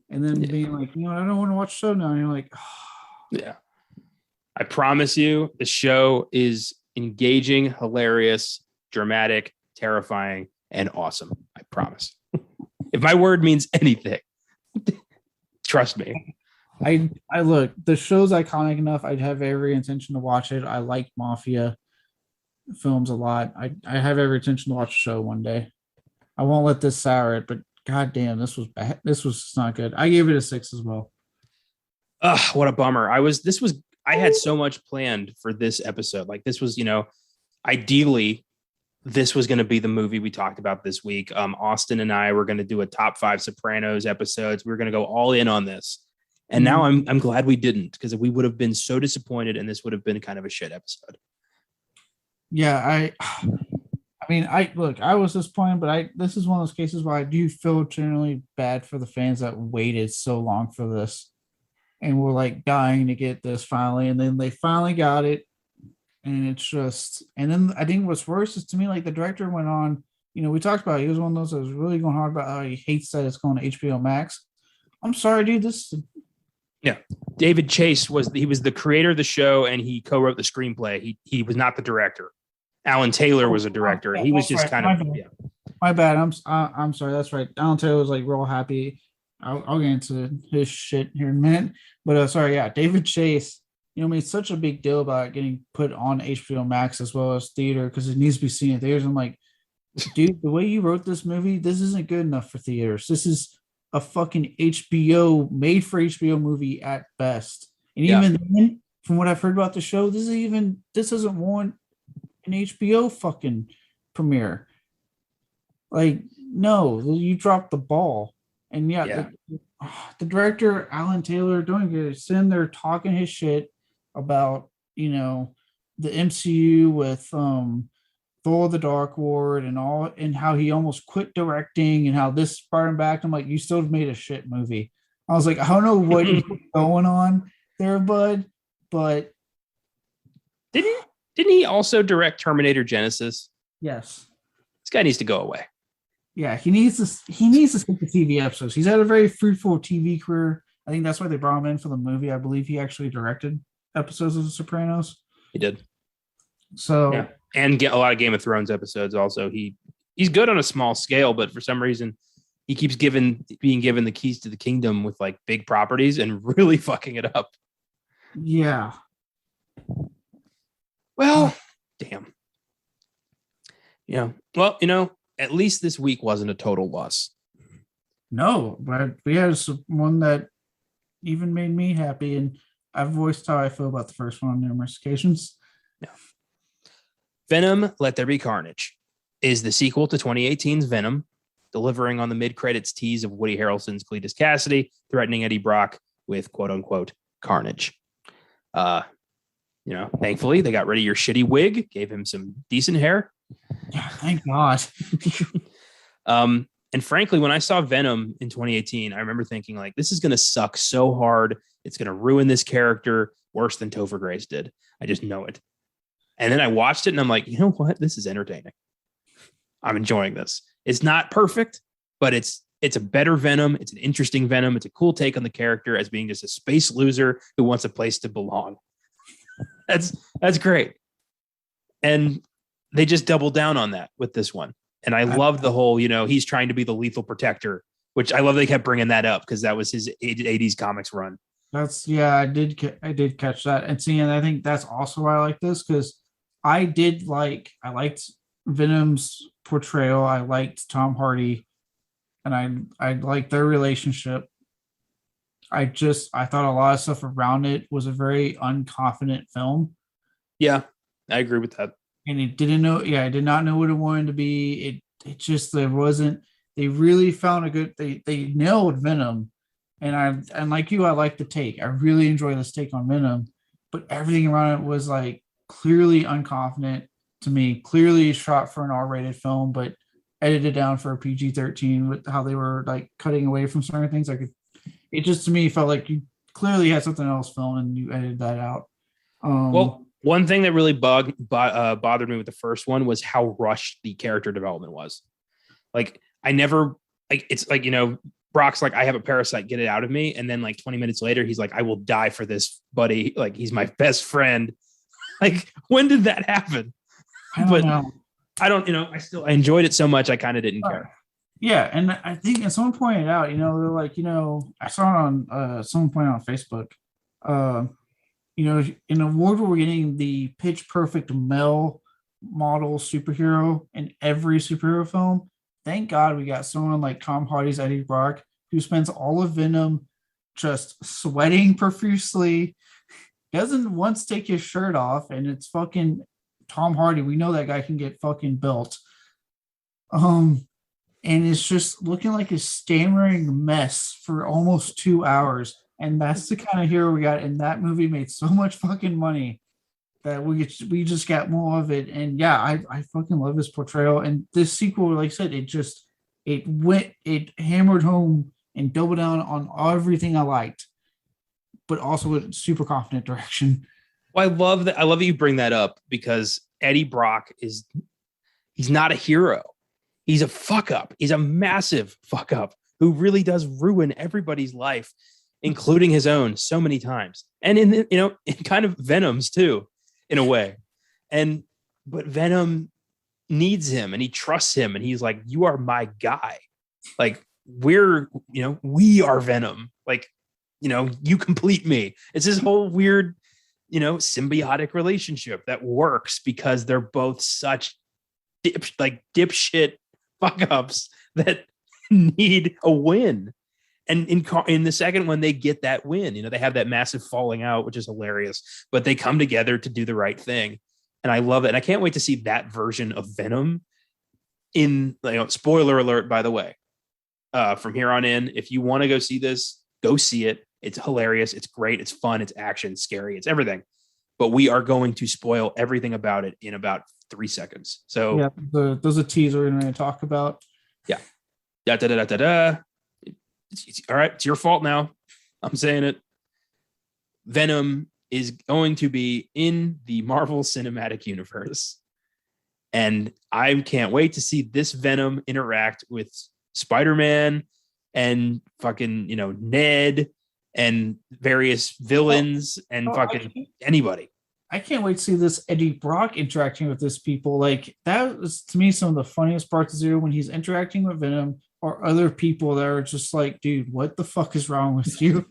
And then being like, I don't want to watch the show now. And you're like, oh. Yeah. I promise you, the show is engaging, hilarious, dramatic, terrifying, and awesome. I promise. If my word means anything, trust me. I look, the show's iconic enough. I'd have every intention to watch it. I like mafia films a lot. I have every intention to watch the show one day. I won't let this sour it, but goddamn, this was bad. This was not good. I gave it a 6 as well. Ugh, what a bummer. I had so much planned for this episode. Like, this was, ideally, this was going to be the movie we talked about this week. Austin and I were going to do a top 5 Sopranos episodes. We were going to go all in on this. And now I'm glad we didn't, because we would have been so disappointed and this would have been kind of a shit episode. Yeah, I was disappointed, but this is one of those cases where I do feel generally bad for the fans that waited so long for this and were like dying to get this finally, and then they finally got it. And it's just, and then I think what's worse is, to me, like, the director went on, we talked about it. He was one of those that was really going hard about how he hates that it's going to HBO Max. I'm sorry, dude. Yeah. David Chase was the creator of the show, and he co-wrote the screenplay. He was not the director. Alan Taylor was a director, and he was just kind of My bad. I'm sorry. That's right. Alan Taylor was like real happy. I'll get into his shit here in a minute. But sorry, yeah, David Chase, made such a big deal about it getting put on HBO Max as well as theater because it needs to be seen in theaters. I'm like, dude, the way you wrote this movie, this isn't good enough for theaters. This is a fucking HBO made for HBO movie at best. And even then, from what I've heard about the show, this doesn't warrant an HBO fucking premiere. Like, no, you dropped the ball. And the director, Alan Taylor, doing good, sitting there talking his shit about, the MCU with Thor the Dark World and how he almost quit directing and how this brought him back. I'm like, you still made a shit movie. I was like, I don't know what is going on there, bud, but didn't he also direct Terminator Genesis? Yes. This guy needs to go away. Yeah, he needs to stick to TV episodes. He's had a very fruitful TV career. I think that's why they brought him in for the movie. I believe he actually directed episodes of The Sopranos. He did. So yeah. And get a lot of Game of Thrones episodes also. He's good on a small scale, but for some reason he keeps being given the keys to the kingdom with like big properties and really fucking it up. Yeah. Well, damn. Yeah. Well, at least this week wasn't a total loss. No, but we had one that even made me happy, and I've voiced how I feel about the first one on numerous occasions. Yeah. Venom, Let There Be Carnage is the sequel to 2018's Venom, delivering on the Mid Credits Tease of Woody Harrelson's Cletus Cassidy, threatening Eddie Brock with quote-unquote carnage. Thankfully, they got rid of your shitty wig, gave him some decent hair. Yeah, thank God. And frankly, when I saw Venom in 2018, I remember thinking, like, this is going to suck so hard. It's going to ruin this character worse than Topher Grace did. I just know it. And then I watched it and I'm like, you know what? This is entertaining. I'm enjoying this. It's not perfect, but it's a better Venom. It's an interesting Venom. It's a cool take on the character as being just a space loser who wants a place to belong. That's great. And they just doubled down on that with this one. And I love the whole, he's trying to be the lethal protector, which I love they kept bringing that up because that was his 80s comics run. I did catch that. And I think that's also why I like this because I liked Venom's portrayal. I liked Tom Hardy and I liked their relationship. I thought a lot of stuff around it was a very unconfident film. Yeah, I agree with that. And I did not know what it wanted to be. They really found a good, they nailed Venom. And like you, I like the take. I really enjoy this take on Venom, but everything around it was like clearly unconfident to me, clearly shot for an R-rated film, but edited down for a PG-13 with how they were like cutting away from certain things. It just to me felt like you clearly had something else filmed and you edited that out. Well, one thing that really bothered me with the first one was how rushed the character development was. Like, it's like, Brock's like, I have a parasite, get it out of me. And then like 20 minutes later, he's like, I will die for this, buddy. Like, he's my best friend. Like, when did that happen? I don't know. I enjoyed it so much. I kind of didn't care. Yeah. And I think, and someone pointed out, they're like, I saw it on, someone pointed out on Facebook, in a world where we're getting the pitch perfect male model superhero in every superhero film, thank God we got someone like Tom Hardy's Eddie Brock who spends all of Venom just sweating profusely, doesn't once take his shirt off, and it's fucking Tom Hardy. We know that guy can get fucking built. And it's just looking like a stammering mess for almost 2 hours. And that's the kind of hero we got. And that movie made so much fucking money that we just got more of it. And yeah, I fucking love his portrayal. And this sequel, like I said, it hammered home and doubled down on everything I liked, but also with super confident direction. Well, I love that you bring that up because Eddie Brock he's not a hero. He's a fuck up. He's a massive fuck up who really does ruin everybody's life. including his own so many times. And in kind of Venom's too, in a way. But Venom needs him and he trusts him. And he's like, you are my guy. Like we are Venom. Like, you complete me. It's this whole weird, symbiotic relationship that works because they're both such dipshit fuck ups that need a win. And in the second one, they get that win. They have that massive falling out, which is hilarious, but they come together to do the right thing. And I love it. And I can't wait to see that version of Venom in, spoiler alert, by the way, from here on in, if you want to go see this, go see it. It's hilarious. It's great. It's fun. It's action, scary. It's everything. But we are going to spoil everything about it in about 3 seconds. So yeah, there's a teaser we're going to talk about. Yeah. It's all right. It's your fault now. I'm saying it. Venom is going to be in the Marvel Cinematic Universe. And I can't wait to see this Venom interact with Spider-Man and fucking, Ned and various villains anybody. I can't wait to see this Eddie Brock interacting with this people. Like that was to me some of the funniest parts of Zero when he's interacting with Venom or other people that are just like, dude, what the fuck is wrong with you?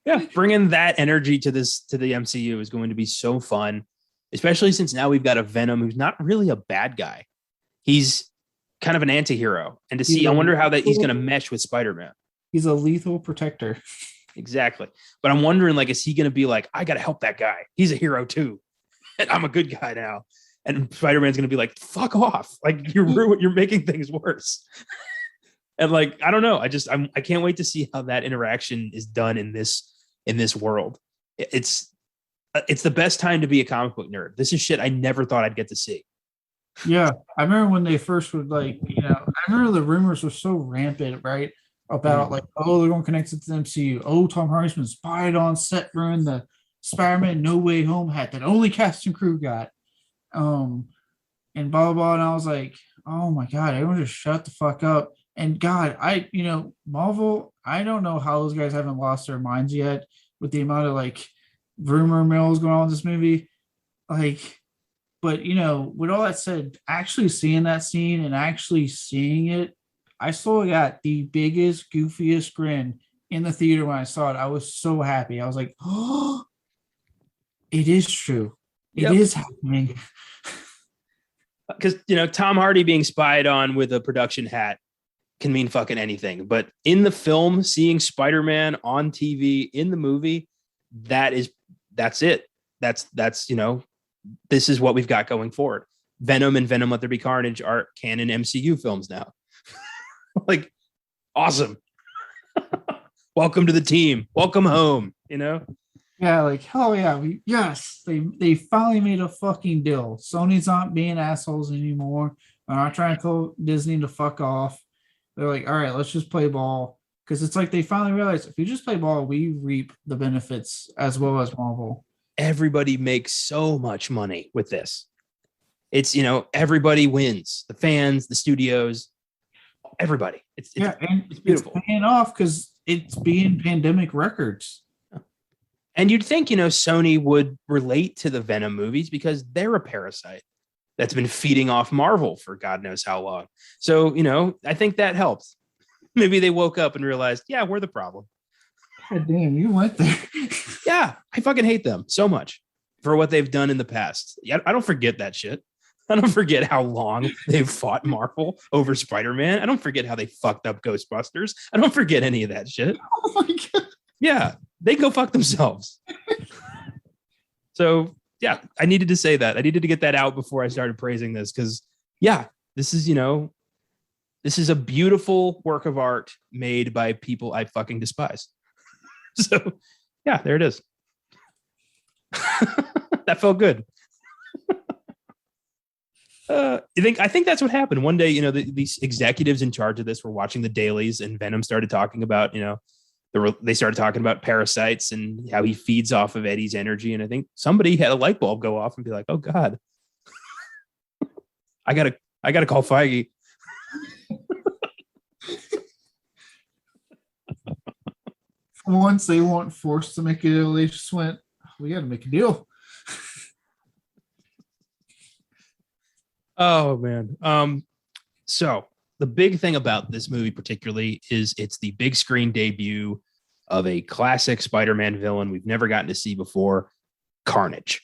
Yeah, bringing that energy to the MCU is going to be so fun, especially since now we've got a Venom who's not really a bad guy. He's kind of an anti-hero. And to see, I wonder how that he's going to mesh with Spider-Man. He's a lethal protector. Exactly. But I'm wondering, is he going to be like, I got to help that guy. He's a hero too. And I'm a good guy now. And Spider-Man's going to be like, fuck off. Like you're making things worse. And I don't know. I can't wait to see how that interaction is done in this world. It's the best time to be a comic book nerd. This is shit I never thought I'd get to see. Yeah. I remember when they first would I remember the rumors were so rampant, right? About they're going to connect it to the MCU. Oh, Tom Hardy's been spied on set ruined the Spider-Man No Way Home hat that only cast and crew got. And blah, blah, blah. And I was like, oh my God, everyone just shut the fuck up. And God, Marvel, I don't know how those guys haven't lost their minds yet with the amount of rumor mills going on in this movie. But with all that said, actually seeing that scene and actually seeing it, I still got the biggest, goofiest grin in the theater when I saw it. I was so happy. I was like, oh, it is true. It is happening. Because, Tom Hardy being spied on with a production hat can mean fucking anything. But in the film, seeing Spider-Man on TV in the movie, that's it. That's this is what we've got going forward. Venom and Venom Let There Be Carnage are canon MCU films now. Awesome. Welcome to the team. Welcome home, Yeah, hell yeah. They finally made a fucking deal. Sony's not being assholes anymore. They're not trying to tell Disney to fuck off. They're like, all right, let's just play ball. Because it's they finally realized if you just play ball, we reap the benefits as well as Marvel. Everybody makes so much money with this. It's, everybody wins. The fans, the studios, everybody. It's beautiful. It's paying off because it's being pandemic records. And you'd think, Sony would relate to the Venom movies because they're a parasite that's been feeding off Marvel for God knows how long. So, I think that helps. Maybe they woke up and realized, yeah, we're the problem. God damn, you went there. Yeah, I fucking hate them so much for what they've done in the past. I don't forget that shit. I don't forget how long they've fought Marvel over Spider-Man. I don't forget how they fucked up Ghostbusters. I don't forget any of that shit. Oh my God. Yeah, they go fuck themselves. So, yeah, I needed to say that. I needed to get that out before I started praising this because, yeah, this is a beautiful work of art made by people I fucking despise. So, yeah, there it is. That felt good. I think that's what happened one day. These executives in charge of this were watching the dailies, and Venom started talking about, they started talking about parasites and how he feeds off of Eddie's energy. And I think somebody had a light bulb go off and be like, "Oh God, I gotta call Feige." once they weren't forced to make a deal, they just went, we got to make a deal. Oh man. So the big thing about this movie particularly is it's the big screen debut of a classic Spider-Man villain we've never gotten to see before, Carnage.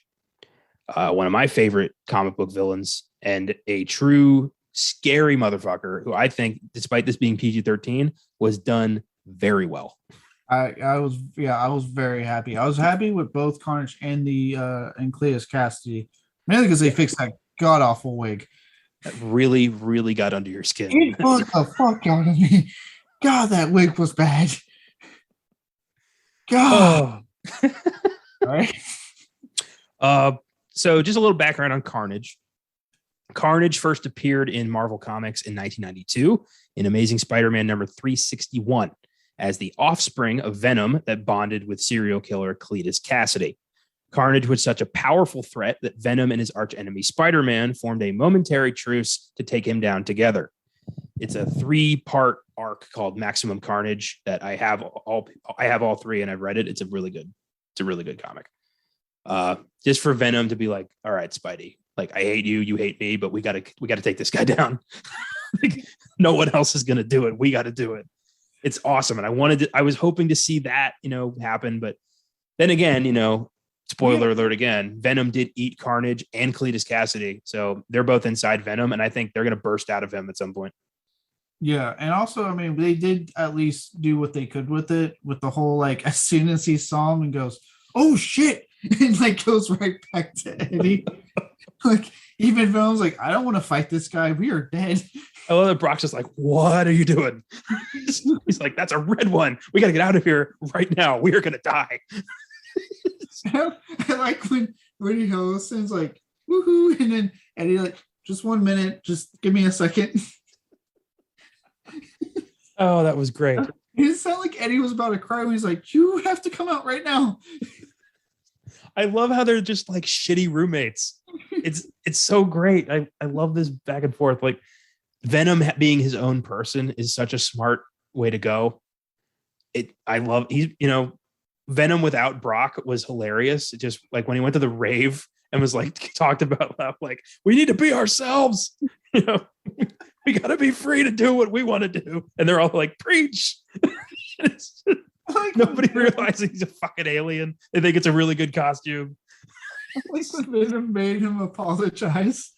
One of my favorite comic book villains and a true scary motherfucker who I think, despite this being PG-13, was done very well. I was very happy. I was happy with both Carnage and the and Cletus Cassidy, mainly because they fixed that god awful wig. That really, really got under your skin. It bugged the fuck out of me. God, that wig was bad. God. Oh. Right. So just a little background on Carnage. Carnage first appeared in Marvel Comics in 1992 in Amazing Spider-Man number 361 as the offspring of Venom that bonded with serial killer Cletus Cassidy. Carnage was such a powerful threat that Venom and his archenemy Spider-Man formed a momentary truce to take him down together. It's a 3-part arc called Maximum Carnage that I have all three and I've read it. It's a really good comic. Just for Venom to be like, all right, Spidey, like I hate you, you hate me, but we gotta take this guy down. Like, no one else is gonna do it. We got to do it. It's awesome, and I was hoping to see that happen, but then again, spoiler alert again, Venom did eat Carnage and Cletus Cassidy, so they're both inside Venom, and I think they're gonna burst out of him at some point. Yeah, and also, I mean, they did at least do what they could with it, with the whole like, as soon as he saw him and goes, "Oh shit," and like goes right back to Eddie. Like even Venom's like, "I don't want to fight this guy. We are dead." I love that Brock's just like, "What are you doing?" He's like, "That's a red one. We got to get out of here right now. We are gonna die." I like when Harrelson's like, "Woohoo!" and then Eddie like, "Just 1 minute. Just give me a second." Oh, that was great. It sounded like Eddie was about to cry when he's like, "You have to come out right now." I love how they're just like shitty roommates. It's so great. I love this back and forth. Like Venom being his own person is such a smart way to go. Venom without Brock was hilarious. It just like when he went to the rave and was like talked about like, we need to be ourselves. We got to be free to do what we want to do. And they're all like, preach. Nobody realizes he's a fucking alien. They think it's a really good costume. Like when Venom made him apologize.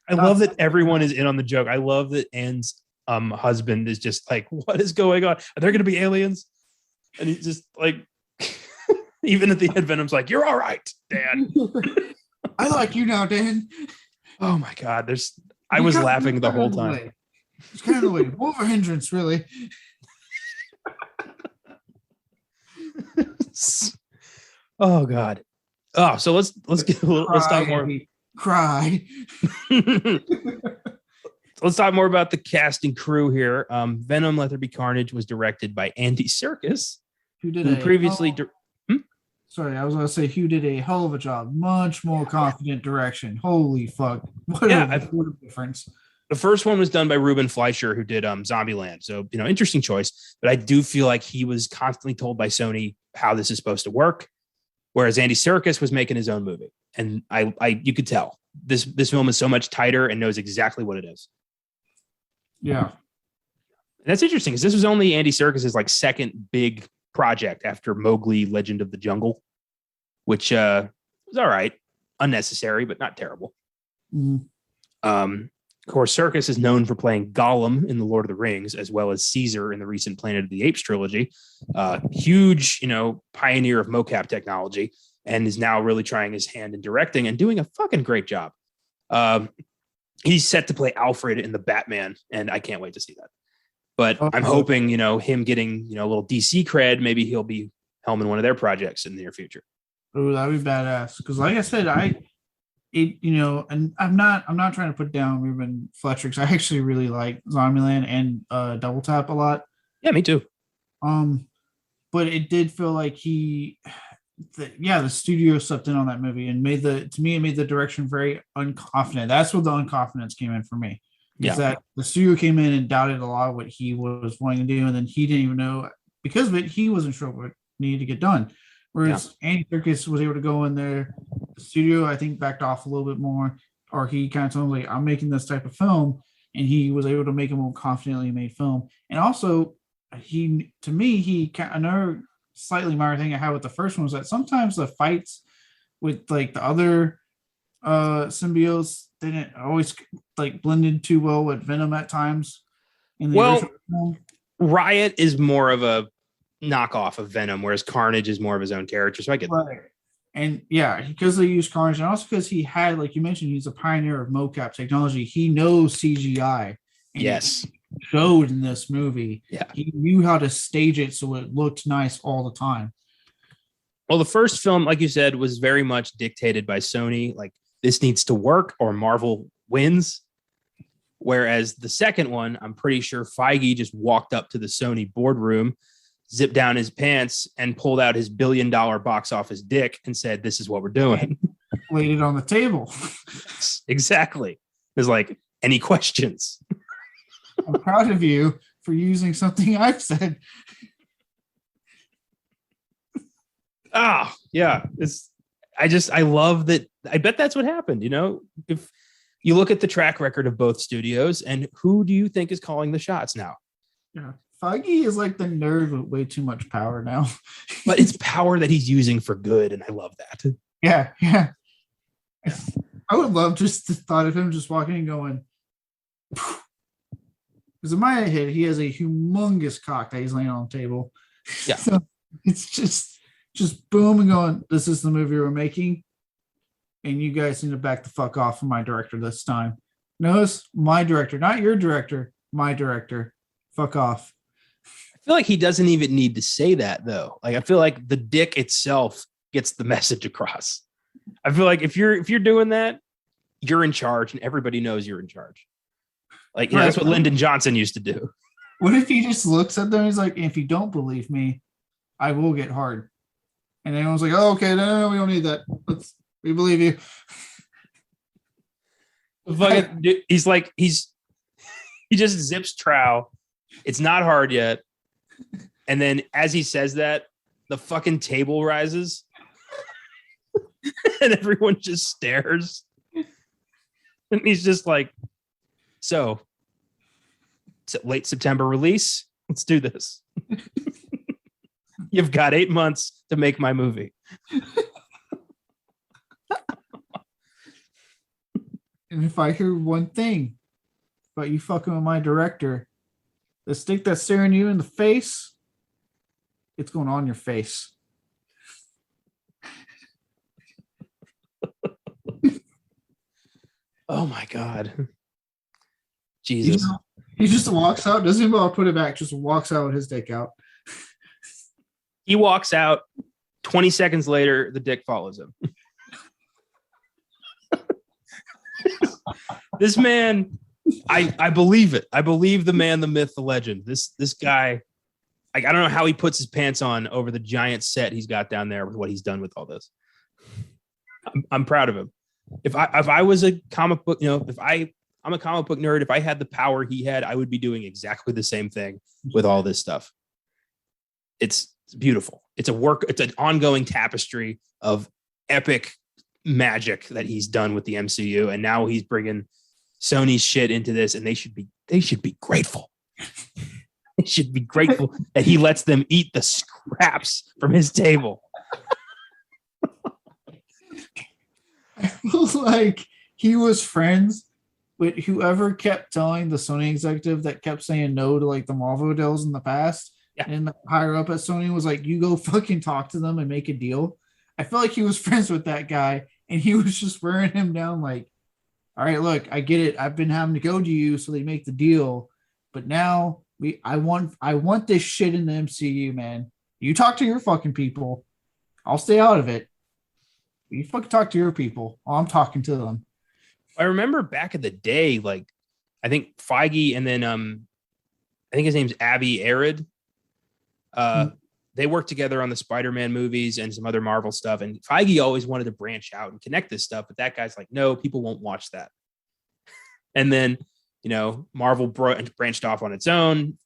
I love that everyone is in on the joke. I love that Anne's husband is just like, what is going on? Are there going to be aliens? And he's just like, even at the end, Venom's like, you're all right, Dan. I like you now, Dan. Oh my God. I was laughing the whole time. It's kind of the way. More of a hindrance, really. Oh God. Oh, so let's get a little. Let's talk more. Cry. Let's talk more about the cast and crew here. Venom: Let There Be Carnage was directed by Andy Serkis, who previously. Sorry, I was going to say who did a hell of a job. Much more confident direction. Holy fuck! What a difference. The first one was done by Ruben Fleischer, who did Zombieland. So, interesting choice. But I do feel like he was constantly told by Sony how this is supposed to work, whereas Andy Serkis was making his own movie. And you could tell this film is so much tighter and knows exactly what it is. Yeah. And that's interesting because this was only Andy Serkis's like second big project after Mowgli: Legend of the Jungle, which was all right, unnecessary, but not terrible. Mm-hmm. Of course, Serkis is known for playing Gollum in The Lord of the Rings, as well as Caesar in the recent Planet of the Apes trilogy. Huge, pioneer of mocap technology, and is now really trying his hand in directing and doing a fucking great job. He's set to play Alfred in the Batman, and I can't wait to see that. But I'm hoping, him getting, a little DC cred, maybe he'll be helming one of their projects in the near future. Oh, that'd be badass. Because, like I said, and I'm not trying to put down Ruben Fletcher because I actually really like Zombieland and Double Tap a lot. Yeah, me too. But it did feel like the studio stepped in on that movie and made the direction very unconfident. That's where the unconfidence came in for me. is that the studio came in and doubted a lot of what he was wanting to do, and then he didn't even know because of it. He wasn't sure what needed to get done. Whereas Andy Serkis was able to go in there, the studio I think backed off a little bit more, or he kind of told him like, "I'm making this type of film," and he was able to make a more confidently made film. And also, to me, another slightly minor thing I had with the first one was that sometimes the fights with like the other symbiotes didn't always like blended too well with Venom at times. Riot is more of a knockoff of Venom, whereas Carnage is more of his own character. So I get that. And yeah, because they use Carnage, and also because he had, like you mentioned, he's a pioneer of mocap technology. He knows CGI. Yes. Showed in this movie. Yeah. He knew how to stage it so it looked nice all the time. Well, the first film, like you said, was very much dictated by Sony. Like, this needs to work or Marvel wins. Whereas the second one, I'm pretty sure Feige just walked up to the Sony boardroom, zipped down his pants, and pulled out his $1 billion box office dick and said, "This is what we're doing." Laid it on the table. Exactly. There's like, any questions? I'm proud of you for using something I've said. Yeah. I love that. I bet that's what happened. You know, if you look at the track record of both studios, and who do you think is calling the shots now? Yeah. Feige is like the nerd with way too much power now. But it's power that he's using for good, and I love that. Yeah. I would love just the thought of him just walking and going, because in my head, he has a humongous cock that he's laying on the table. Yeah. So it's just boom and going, "This is the movie we're making. And you guys need to back the fuck off from my director this time." Notice, my director, not your director, my director. Fuck off. I feel like he doesn't even need to say that, though. Like, I feel like the dick itself gets the message across. I feel like if you're doing that, you're in charge, and everybody knows you're in charge. Like, you know, that's what Lyndon Johnson used to do. What if he just looks at them and he's like, "If you don't believe me, I will get hard." And everyone's like, "Oh, okay, no, we don't need that. We believe you." He just zips trow. It's not hard yet. And then as he says that, the fucking table rises and everyone just stares. And he's just like, "So, late September release. Let's do this. You've got 8 months to make my movie." And if I hear one thing about you fucking with my director, the stick that's staring you in the face, it's going on your face. Oh my God. Jesus. He just walks out, doesn't even put it back, just walks out with his dick out. He walks out. 20 seconds later, the dick follows him. This man, I believe it. I believe the man, the myth, the legend. This guy, I don't know how he puts his pants on over the giant set he's got down there with what he's done with all this. I'm proud of him. If I was a comic book, you know, I'm a comic book nerd, if I had the power he had, I would be doing exactly the same thing with all this stuff. It's beautiful. It's an ongoing tapestry of epic magic that he's done with the MCU, and now he's bringing Sony's shit into this, and they should be grateful. They should be grateful that he lets them eat the scraps from his table. I feel like he was friends with whoever kept telling the Sony executive that kept saying no to like the Marvel deals in the past. Yeah. And higher up at Sony was like, "You go fucking talk to them and make a deal." I felt like he was friends with that guy, and he was just wearing him down like, "All right, look, I get it. I've been having to go to you so they make the deal, but now I want this shit in the MCU, man. You talk to your fucking people. I'll stay out of it. You fucking talk to your people. I'm talking to them." I remember back in the day, like, I think Feige and then I think his name's Avi Arad. They worked together on the Spider-Man movies and some other Marvel stuff. And Feige always wanted to branch out and connect this stuff, but that guy's like, "No, people won't watch that." And then Marvel branched off on its own.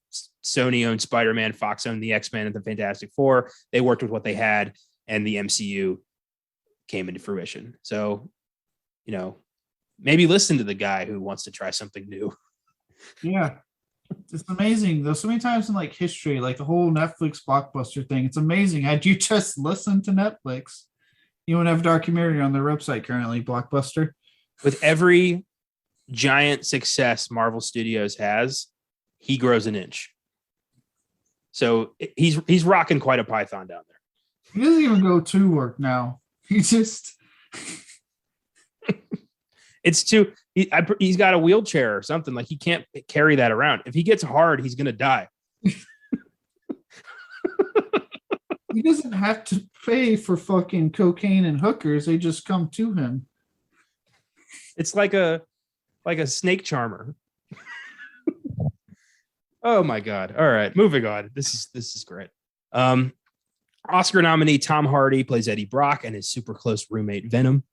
Sony owned Spider-Man, Fox owned the X-Men and the Fantastic Four. They worked with what they had, and the MCU came into fruition. So, maybe listen to the guy who wants to try something new. Yeah. It's amazing. There's so many times in like history, like the whole Netflix blockbuster thing. It's amazing. Had you just listened to Netflix, you wouldn't have a documentary on their website currently, Blockbuster. With every giant success Marvel Studios has, he grows an inch. So he's rocking quite a python down there. He doesn't even go to work now. He just it's too he's got a wheelchair or something. Like he can't carry that around. If he gets hard, he's gonna die. He doesn't have to pay for fucking cocaine and hookers. They just come to him. It's like a snake charmer. Oh my God. All right, moving on. This is great. Oscar nominee Tom Hardy plays Eddie Brock and his super close roommate Venom.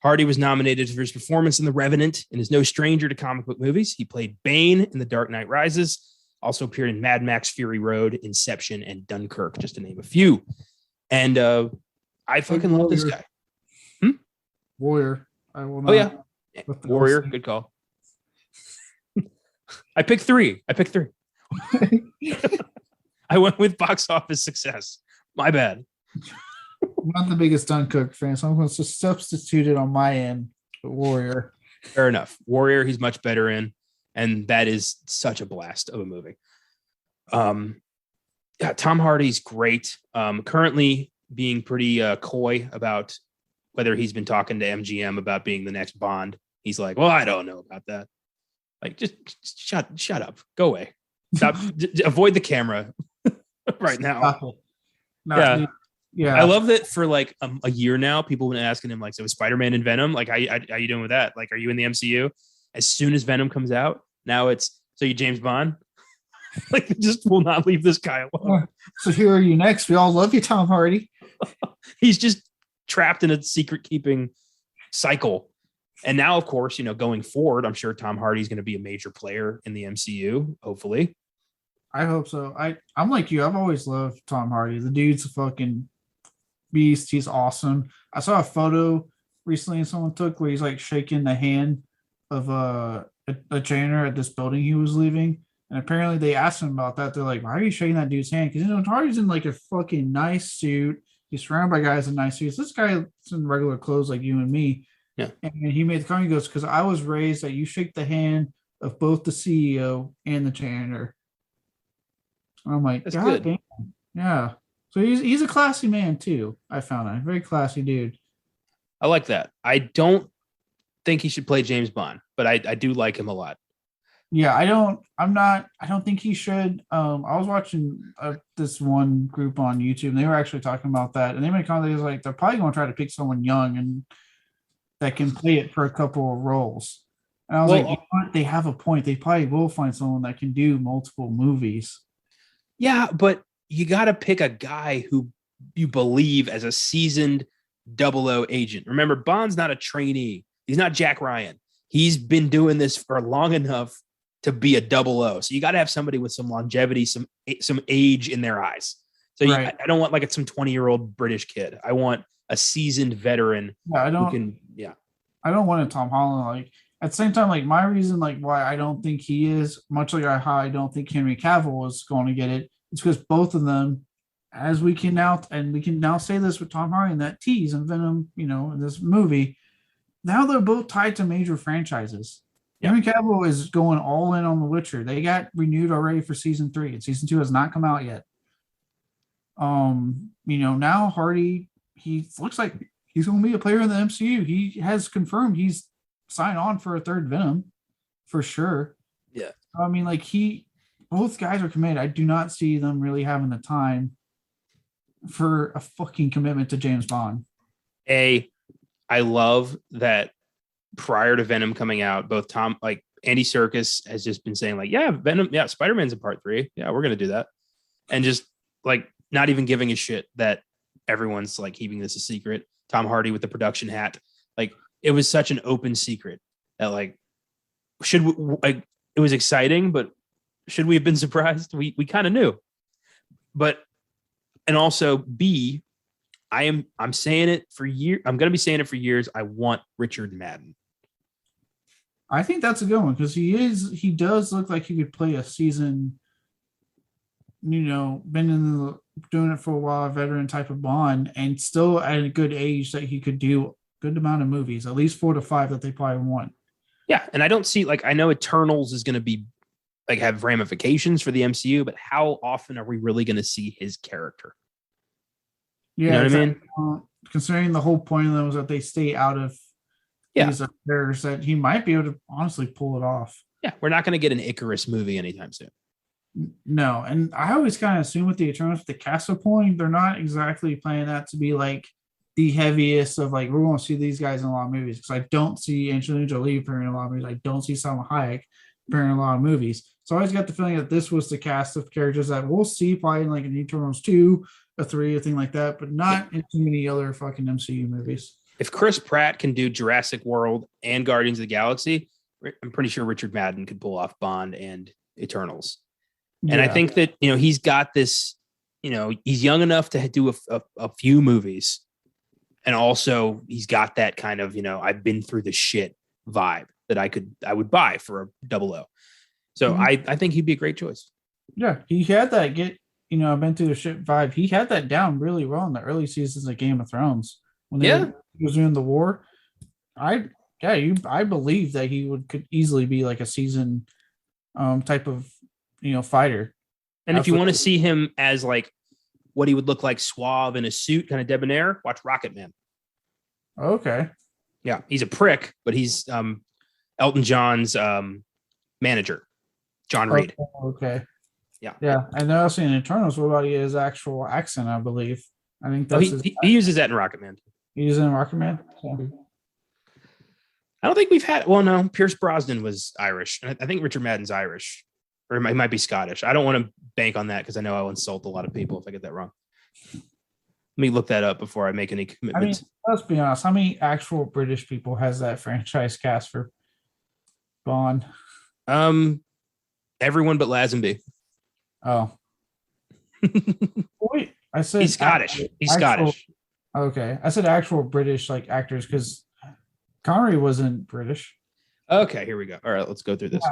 Hardy was nominated for his performance in The Revenant and is no stranger to comic book movies. He played Bane in The Dark Knight Rises, also appeared in Mad Max Fury Road, Inception, and Dunkirk, just to name a few. And I fucking love this guy. Warrior. I will not. Oh, yeah. Warrior. Good call. I picked three. I went with box office success. My bad. I'm not the biggest Dunkirk fan, so I'm going to substitute it on my end. Warrior. Fair enough. Warrior, he's much better in, and that is such a blast of a movie. Yeah, Tom Hardy's great. Currently being pretty coy about whether he's been talking to MGM about being the next Bond. He's like, well, I don't know about that. Like, just shut up. Go away. Stop. Avoid the camera right now. Yeah. I love that for like a year now, people have been asking him like, so is Spider-Man and Venom? Like, how you doing with that? Like, are you in the MCU? As soon as Venom comes out, now it's, so you James Bond? Like, they just will not leave this guy alone. So who are you next? We all love you, Tom Hardy. He's just trapped in a secret keeping cycle. And now, of course, going forward, I'm sure Tom Hardy's going to be a major player in the MCU, hopefully. I hope so. I'm like you. I've always loved Tom Hardy. The dude's a fucking beast. He's awesome. I saw a photo recently someone took where he's like shaking the hand of a janitor at this building he was leaving. And apparently they asked him about that. They're like, why are you shaking that dude's hand? Because, Hardy's in like a fucking nice suit. He's surrounded by guys in nice suits. This guy's in regular clothes like you and me. Yeah. And he made the comment, he goes, because I was raised that you shake the hand of both the CEO and the janitor. And I'm like, that's God good. Damn. Yeah. So he's a classy man too. I found that very classy dude. I like that. I don't think he should play James Bond, but I do like him a lot. Yeah, I don't think he should. I was watching this one group on YouTube and they were actually talking about that. And they made comments like they're probably going to try to pick someone young and that can play it for a couple of roles. And I was like, you know what? They have a point. They probably will find someone that can do multiple movies. Yeah, but you got to pick a guy who you believe as a seasoned 00 agent. Remember, Bond's not a trainee. He's not Jack Ryan. He's been doing this for long enough to be a 00. So you got to have somebody with some longevity, some age in their eyes. So right. I don't want like some 20-year-old British kid. I want a seasoned veteran. Yeah, I don't want a Tom Holland. Like at the same time, like my reason, like why I don't think he is much like how I don't think Henry Cavill is going to get it. It's because both of them, as we can now say this with Tom Hardy and that tease and Venom, in this movie, now they're both tied to major franchises. Yeah. Henry Cavill is going all in on The Witcher. They got renewed already for season 3, and season 2 has not come out yet. Now Hardy, he looks like he's going to be a player in the MCU. He has confirmed he's signed on for a third Venom for sure. Yeah. I mean, like both guys are committed. I do not see them really having the time for a fucking commitment to James Bond. I love that prior to Venom coming out, both Andy Serkis has just been saying like, yeah, Venom, yeah, Spider-Man's in part 3. Yeah, we're going to do that. And just like not even giving a shit that everyone's like keeping this a secret. Tom Hardy with the production hat. Like it was such an open secret that like should we, like, it was exciting, but should we have been surprised? We kind of knew, but, and also B, I'm saying it for years. I'm going to be saying it for years. I want Richard Madden. I think that's a good one because he does look like he could play a seasoned, been doing it for a while, a veteran type of Bond, and still at a good age that he could do a good amount of movies, at least 4 to 5 that they probably want. Yeah, and I don't see, like, I know Eternals is going to be like have ramifications for the MCU, but how often are we really going to see his character? Yeah, you know what I mean? Considering the whole point of them was that they stay out of these affairs, that he might be able to honestly pull it off. Yeah, we're not going to get an Icarus movie anytime soon. No, and I always kind of assume with the Eternals, the Castle Point, they're not exactly planning that to be like the heaviest of like, we're going to see these guys in a lot of movies, because I don't see Angelina Jolie appearing in a lot of movies. I don't see Salma Hayek appearing in a lot of movies. So I always got the feeling that this was the cast of characters that we'll see probably in like an Eternals 2, a 3, a thing like that, but not in too many other fucking MCU movies. If Chris Pratt can do Jurassic World and Guardians of the Galaxy, I'm pretty sure Richard Madden could pull off Bond and Eternals. And I think that, he's got this, he's young enough to do a few movies. And also he's got that kind of, I've been through the shit vibe that I would buy for a 00. So I think he'd be a great choice. Yeah. He had that I've been through the shit vibe. He had that down really well in the early seasons of Game of Thrones when he was doing the war. I believe that he could easily be like a seasoned type of fighter. And if you want to see him as like what he would look like, suave in a suit, kind of debonair, watch Rocket Man. Okay. Yeah, he's a prick, but he's Elton John's manager, John Reed. Okay. Yeah. Yeah. And also in Eternals, what about his actual accent, I believe. I think that's he uses that in Rocket Man. He uses it in Rocket Man? Yeah. I don't think we've had, well, no, Pierce Brosnan was Irish. I think Richard Madden's Irish, or he might be Scottish. I don't want to bank on that because I know I'll insult a lot of people if I get that wrong. Let me look that up before I make any commitments. I mean, let's be honest. How many actual British people has that franchise cast for Bond? Everyone but Lazenby. Oh. Wait, I said he's Scottish. He's Scottish. Okay. I said actual British like actors because Connery wasn't British. Okay, here we go. All right, let's go through this.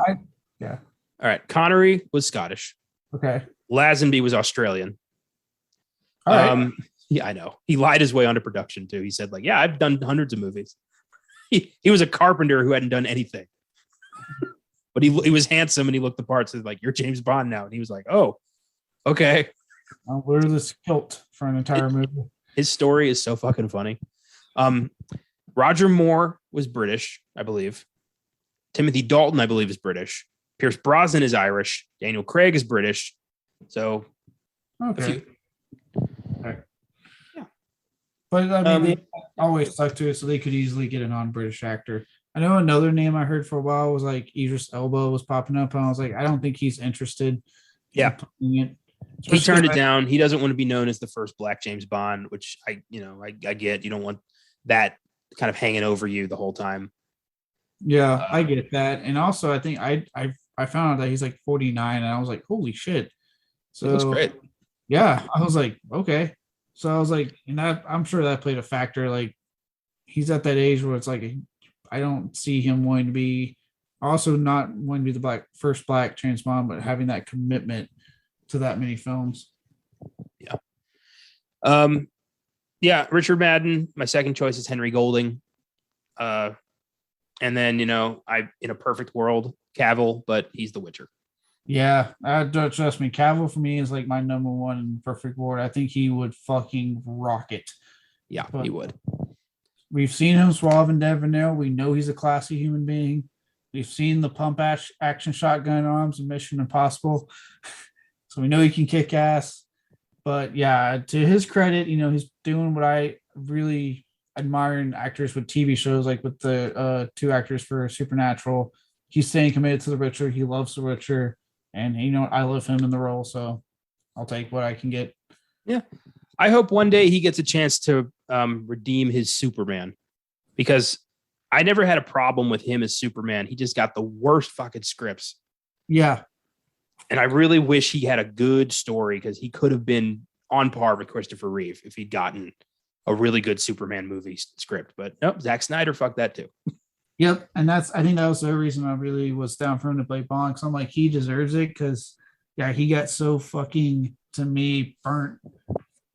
Yeah. All right. Connery was Scottish. Okay. Lazenby was Australian. All right. Yeah, I know. He lied his way onto production too. He said, like, yeah, I've done hundreds of movies. He was a carpenter who hadn't done anything. But he was handsome and he looked the part. So like, you're James Bond now. And he was like, oh, okay. I'll wear this kilt for an entire movie. His story is so fucking funny. Roger Moore was British, I believe. Timothy Dalton, I believe, is British. Pierce Brosnan is Irish. Daniel Craig is British. So, okay. Yeah. But I mean, they always stuck to it, so they could easily get a non-British actor. I know another name I heard for a while was like Idris Elba was popping up, and I was like, I don't think he's interested. Yeah. In he turned it down. He doesn't want to be known as the first Black James Bond, which I get. You don't want that kind of hanging over you the whole time. Yeah, I get that. And also I think I found out that he's like 49 and I was like, holy shit. So looks great. Yeah, I was like, okay. So I was like, and that I'm sure that played a factor. Like he's at that age where it's like I don't see him wanting to be also not wanting to be the first black trans mom, but having that commitment to that many films. Yeah. Yeah, Richard Madden. My second choice is Henry Golding. And then, in a perfect world, Cavill, but he's the Witcher. Yeah, trust me. Cavill for me is like my number one in perfect world. I think he would fucking rock it. Yeah, but he would. We've seen him suave and debonair. We know he's a classy human being. We've seen the pump action shotgun arms in Mission Impossible. So we know he can kick ass. But yeah, to his credit, he's doing what I really admire in actors with TV shows, like with the 2 actors for Supernatural. He's staying committed to The Witcher. He loves The Witcher. And I love him in the role. So I'll take what I can get. Yeah. I hope one day he gets a chance to redeem his Superman, because I never had a problem with him as Superman. He just got the worst fucking scripts. Yeah. And I really wish he had a good story because he could have been on par with Christopher Reeve if he'd gotten a really good Superman movie script. But nope, Zack Snyder fucked that too. Yep. And I think that was the reason I really was down for him to play Bond. Cause I'm like, he deserves it. Cause yeah, he got so fucking, to me, burnt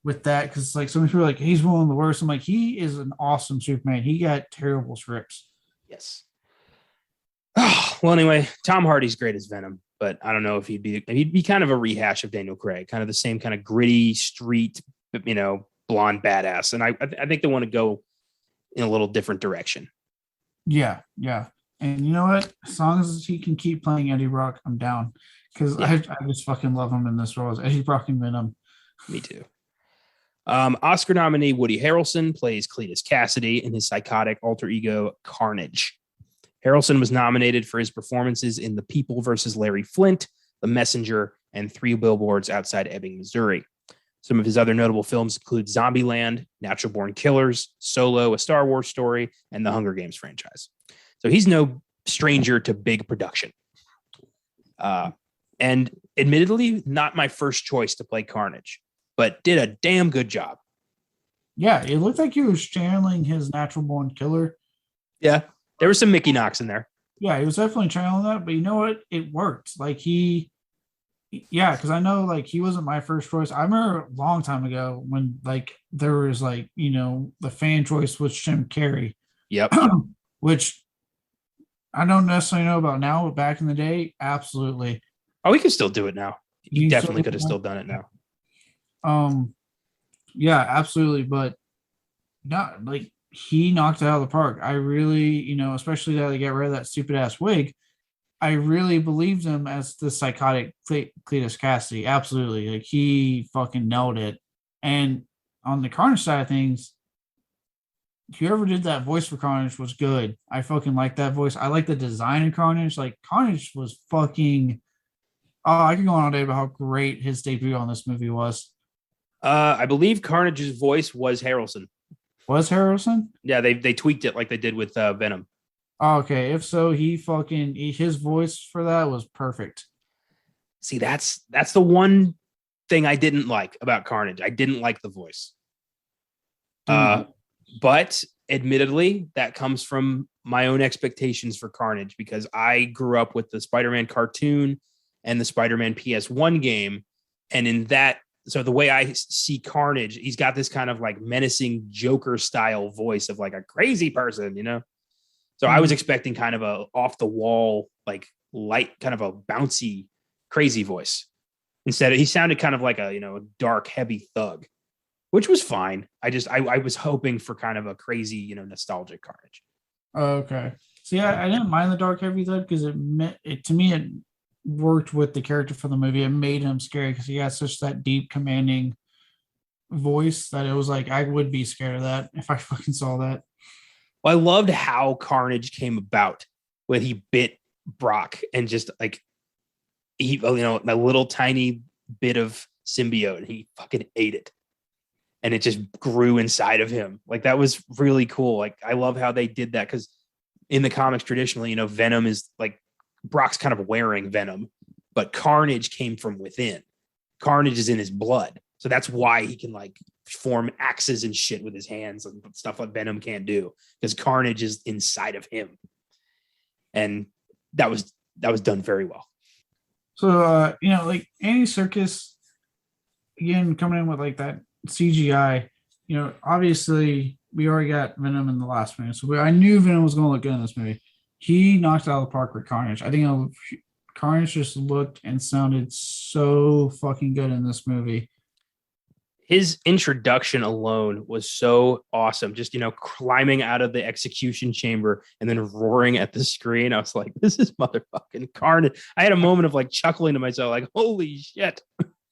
with that. Cause like some people are like, he's one of the worst. I'm like, he is an awesome Superman. He got terrible scripts. Yes. Oh, well, anyway, Tom Hardy's great as Venom, but I don't know if he'd be kind of a rehash of Daniel Craig, kind of the same kind of gritty street, blonde badass. And I think they want to go in a little different direction. Yeah. Yeah. And you know what? As long as he can keep playing Eddie Brock, I'm down. Because I just fucking love him in this role as Eddie Brock and Venom. Me too. Oscar nominee Woody Harrelson plays Cletus Cassidy in his psychotic alter ego Carnage. Harrelson was nominated for his performances in The People vs. Larry Flint, The Messenger, and 3 Billboards Outside Ebbing, Missouri. Some of his other notable films include Zombieland, Natural Born Killers, Solo, A Star Wars Story, and the Hunger Games franchise. So he's no stranger to big production. And admittedly, not my first choice to play Carnage, but did a damn good job. Yeah, it looked like he was channeling his Natural Born Killer. Yeah, there was some Mickey Knox in there. Yeah, he was definitely channeling that, but you know what? It worked. Like because I know like he wasn't my first choice. I remember a long time ago when like there was like, the fan choice was Jim Carrey. Yep. Which I don't necessarily know about now, but back in the day, absolutely. Oh, we can still do it now. You definitely could have still done it now. Yeah, absolutely. But not like he knocked it out of the park. I really, especially that they got rid of that stupid ass wig. I really believed him as the psychotic Cletus Cassidy. Absolutely. Like he fucking nailed it. And on the Carnage side of things, whoever did that voice for Carnage was good. I fucking like that voice. I like the design of Carnage. Like Carnage was fucking. Oh, I could go on all day about how great his debut on this movie was. I believe Carnage's voice was Harrelson. Was Harrelson? Yeah, they tweaked it like they did with Venom. Oh, okay, if so, his voice for that was perfect. See, that's the one thing I didn't like about Carnage. I didn't like the voice. But admittedly, that comes from my own expectations for Carnage because I grew up with the Spider-Man cartoon and the Spider-Man PS1 game. And in that, so the way I see Carnage, he's got this kind of like menacing Joker style voice of like a crazy person, So I was expecting kind of a off the wall, like light, kind of a bouncy, crazy voice. Instead, he sounded kind of like a dark, heavy thug, which was fine. I was hoping for kind of a crazy, nostalgic Carnage. Okay. See, I didn't mind the dark, heavy thug because to me it worked with the character for the movie. It made him scary because he had such that deep, commanding voice that it was like I would be scared of that if I fucking saw that. Well, I loved how Carnage came about when he bit Brock and just like he, a little tiny bit of symbiote and he fucking ate it. And it just grew inside of him. Like that was really cool. Like I love how they did that because in the comics traditionally, Venom is like Brock's kind of wearing Venom, but Carnage came from within. Carnage is in his blood. So that's why he can like form axes and shit with his hands and stuff like Venom can't do because Carnage is inside of him. And that was done very well. So, like Andy Serkis, again, coming in with like that CGI, obviously we already got Venom in the last movie. So I knew Venom was going to look good in this movie. He knocked out of the park with Carnage. I think Carnage just looked and sounded so fucking good in this movie. His introduction alone was so awesome. Just, climbing out of the execution chamber and then roaring at the screen. I was like, this is motherfucking Carnage. I had a moment of like chuckling to myself, like, holy shit,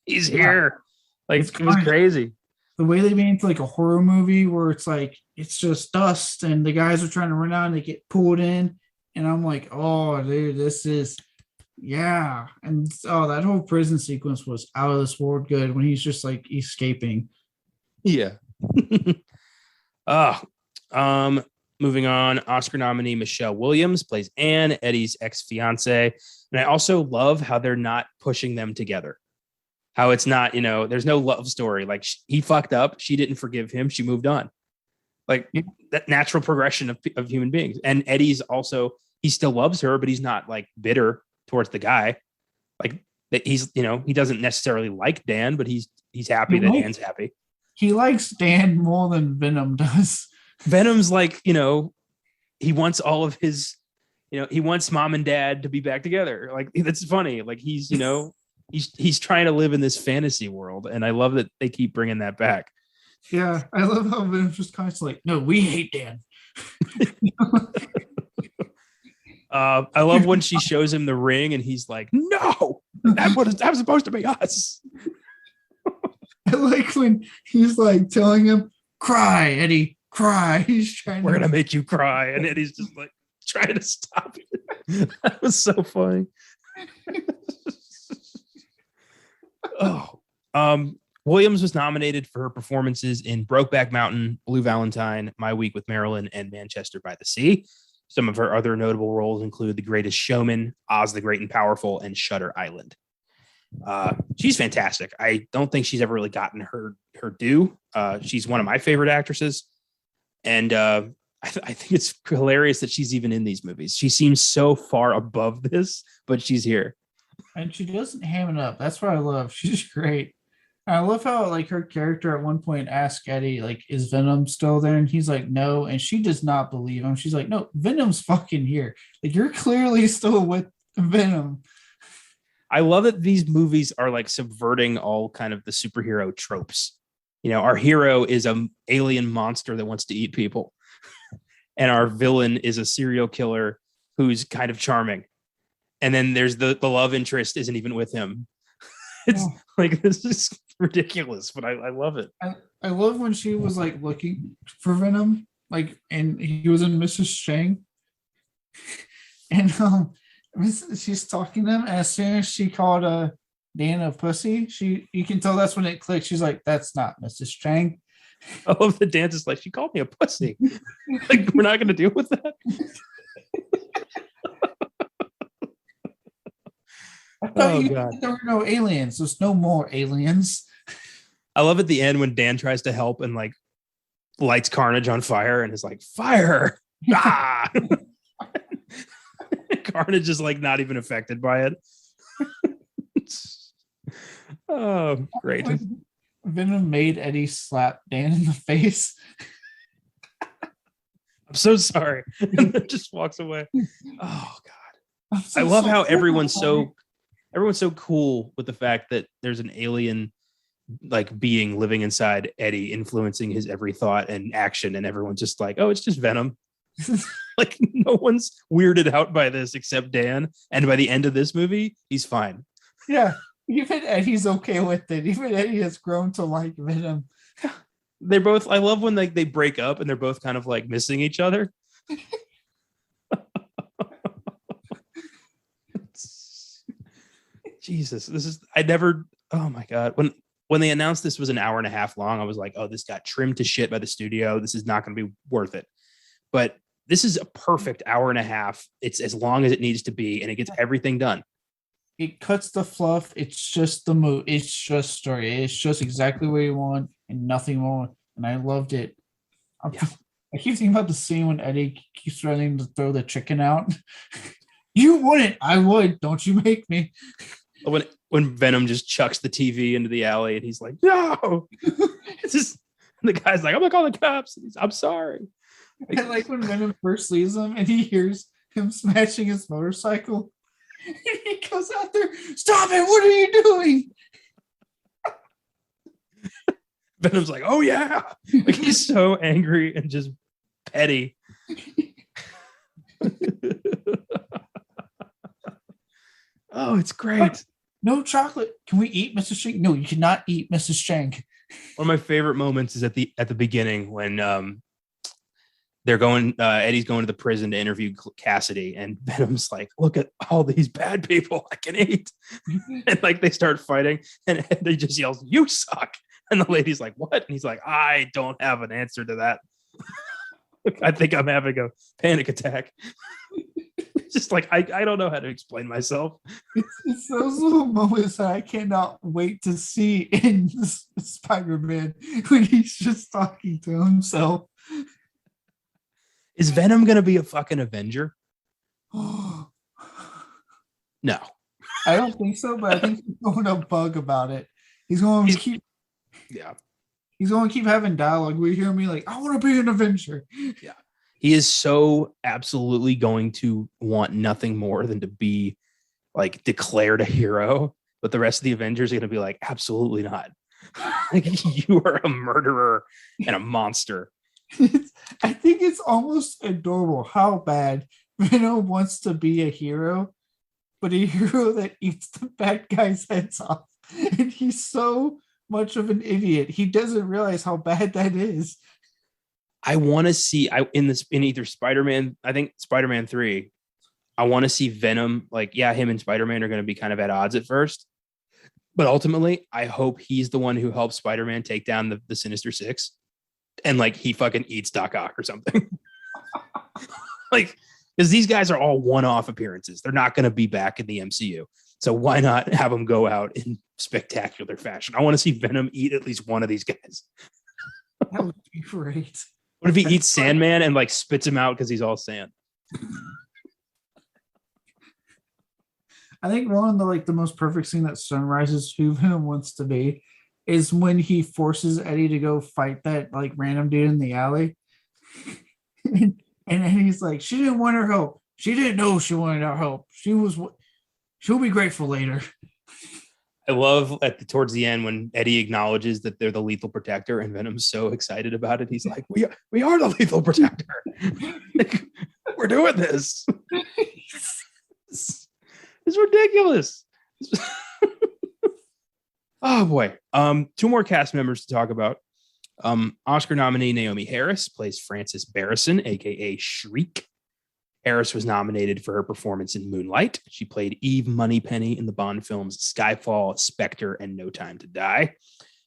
he's here. Like, it was crazy. The way they made it like a horror movie where it's like, it's just dust and the guys are trying to run out and they get pulled in. And I'm like, oh, dude, this is, yeah. And that whole prison sequence was out of this world good when he's just like escaping. Yeah. Moving on, Oscar nominee Michelle Williams plays Anne, Eddie's ex-fiance. And I also love how they're not pushing them together. How it's not, there's no love story. Like he fucked up. She didn't forgive him. She moved on. Like that natural progression of human beings. And Eddie's also, he still loves her, but he's not like bitter towards the guy. Like that he's, he doesn't necessarily like Dan, but he's happy that Dan's happy. He likes Dan more than Venom does. Venom's like, he wants all of his, he wants mom and dad to be back together. Like that's funny. Like he's, he's trying to live in this fantasy world. And I love that they keep bringing that back. Yeah. I love how Venom's just constantly like, no, we hate Dan. I love when she shows him the ring and he's like, no, that was supposed to be us. I like when he's like telling him, cry, Eddie, cry. He's trying We're going to make you cry. And Eddie's just like trying to stop it. That was so funny. Williams was nominated for her performances in Brokeback Mountain, Blue Valentine, My Week with Marilyn, and Manchester by the Sea. Some of her other notable roles include The Greatest Showman, Oz the Great and Powerful, and Shutter Island. She's fantastic. I don't think she's ever really gotten her due. She's one of my favorite actresses. And I think it's hilarious that she's even in these movies. She seems so far above this, but she's here. And she doesn't ham it up. That's what I love. She's great. I love how like her character at one point asked Eddie, like, is Venom still there? And he's like, no. And she does not believe him. She's like, no, Venom's fucking here. Like, you're clearly still with Venom. I love that these movies are like subverting all kind of the superhero tropes. Our hero is an alien monster that wants to eat people. And our villain is a serial killer who's kind of charming. And then there's the love interest isn't even with him. It's like, this is ridiculous, but I love it. I love when she was like looking for Venom, like, and he was in Mrs. Chang. And she's talking to him, and as soon as she called Dan a pussy, you can tell that's when it clicked. She's like, that's not Mrs. Chang. I love the dance is like, she called me a pussy. Like, we're not gonna deal with that. I thought there were no aliens. There's no more aliens. I love at the end when Dan tries to help and like lights Carnage on fire and is like, fire. Ah! Carnage is like not even affected by it. Oh, great. Venom made Eddie slap Dan in the face. I'm so sorry. And then just walks away. Oh God. I love how everyone's so cool with the fact that there's an alien like being living inside Eddie, influencing his every thought and action, and everyone's just like, oh, it's just Venom. Like no one's weirded out by this except Dan, and by the end of this movie he's fine. Yeah, even Eddie's okay with it. Even Eddie has grown to like Venom. They're both, I love when they break up and they're both kind of like missing each other. Jesus, oh my God. When they announced this was an hour and a half long, I was like, oh, this got trimmed to shit by the studio. This is not going to be worth it. But this is a perfect hour and a half. It's as long as it needs to be, and it gets everything done. It cuts the fluff. It's just the move. It's just story. It's just exactly what you want and nothing more. And I loved it. I keep thinking about the scene when Eddie keeps running to throw the chicken out. You wouldn't. I would. Don't you make me. When Venom just chucks the TV into the alley and he's like, no. It's just, the guy's like, I'm going to call the cops. I'm sorry. I like when Venom first sees him and he hears him smashing his motorcycle. And he goes out there, stop it, what are you doing? Venom's like, oh yeah. Like he's so angry and just petty. Oh, it's great. No chocolate. Can we eat Mrs. Chang? No, you cannot eat Mrs. Chang. One of my favorite moments is at the beginning when they're going, Eddie's going to the prison to interview Cassidy, and Venom's like, look at all these bad people I can eat. And like they start fighting, and they just yells, you suck. And the lady's like, what? And he's like, I don't have an answer to that. I think I'm having a panic attack. It's just like I don't know how to explain myself. It's those little moments that I cannot wait to see in Spider-Man when he's just talking to himself. Is Venom gonna be a fucking Avenger? No. I don't think so, but I think he's going to bug about it. He's going to keep having dialogue. We hear me like, I want to be an Avenger. Yeah. He is so absolutely going to want nothing more than to be like declared a hero, but the rest of the Avengers are going to be like, absolutely not. Like, you are a murderer and a monster. I think it's almost adorable how bad Venom wants to be a hero, but a hero that eats the bad guys' heads off. And he's so much of an idiot. He doesn't realize how bad that is. I want to see in either Spider-Man, I think Spider-Man 3, I want to see Venom, like, yeah, him and Spider-Man are going to be kind of at odds at first, but ultimately I hope he's the one who helps Spider-Man take down the Sinister Six, and like he fucking eats Doc Ock or something. Like, because these guys are all one-off appearances. They're not going to be back in the MCU. So why not have them go out in spectacular fashion? I want to see Venom eat at least one of these guys. That would be great. What if he eats Sandman and like spits him out because he's all sand? I think one of the most perfect scene that summarizes who Venom wants to be is when he forces Eddie to go fight that like random dude in the alley. And then he's like, she didn't want her help. She didn't know she wanted our help. She'll be grateful later. I love towards the end when Eddie acknowledges that they're the Lethal Protector, and Venom's so excited about it. He's like, we are the Lethal Protector. Like, we're doing this. It's ridiculous. Oh boy. Two more cast members to talk about. Oscar nominee Naomi Harris plays Frances Barrison, aka Shriek. Harris was nominated for her performance in Moonlight. She played Eve Moneypenny in the Bond films Skyfall, Spectre, and No Time to Die,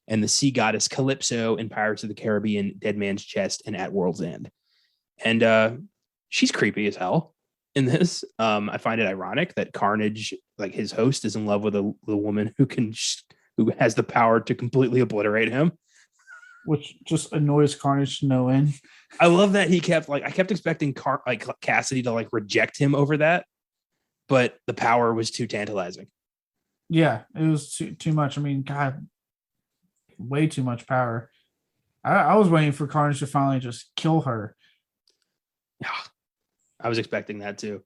and the sea goddess Calypso in Pirates of the Caribbean, Dead Man's Chest, and At World's End. And she's creepy as hell in this. I find it ironic that Carnage, like his host, is in love with the woman who has the power to completely obliterate him. Which just annoys Carnage to no end. I love that I kept expecting Cassidy to like reject him over that, but the power was too tantalizing. Yeah, it was too much. I mean, God, way too much power. I was waiting for Carnage to finally just kill her. Yeah, I was expecting that too.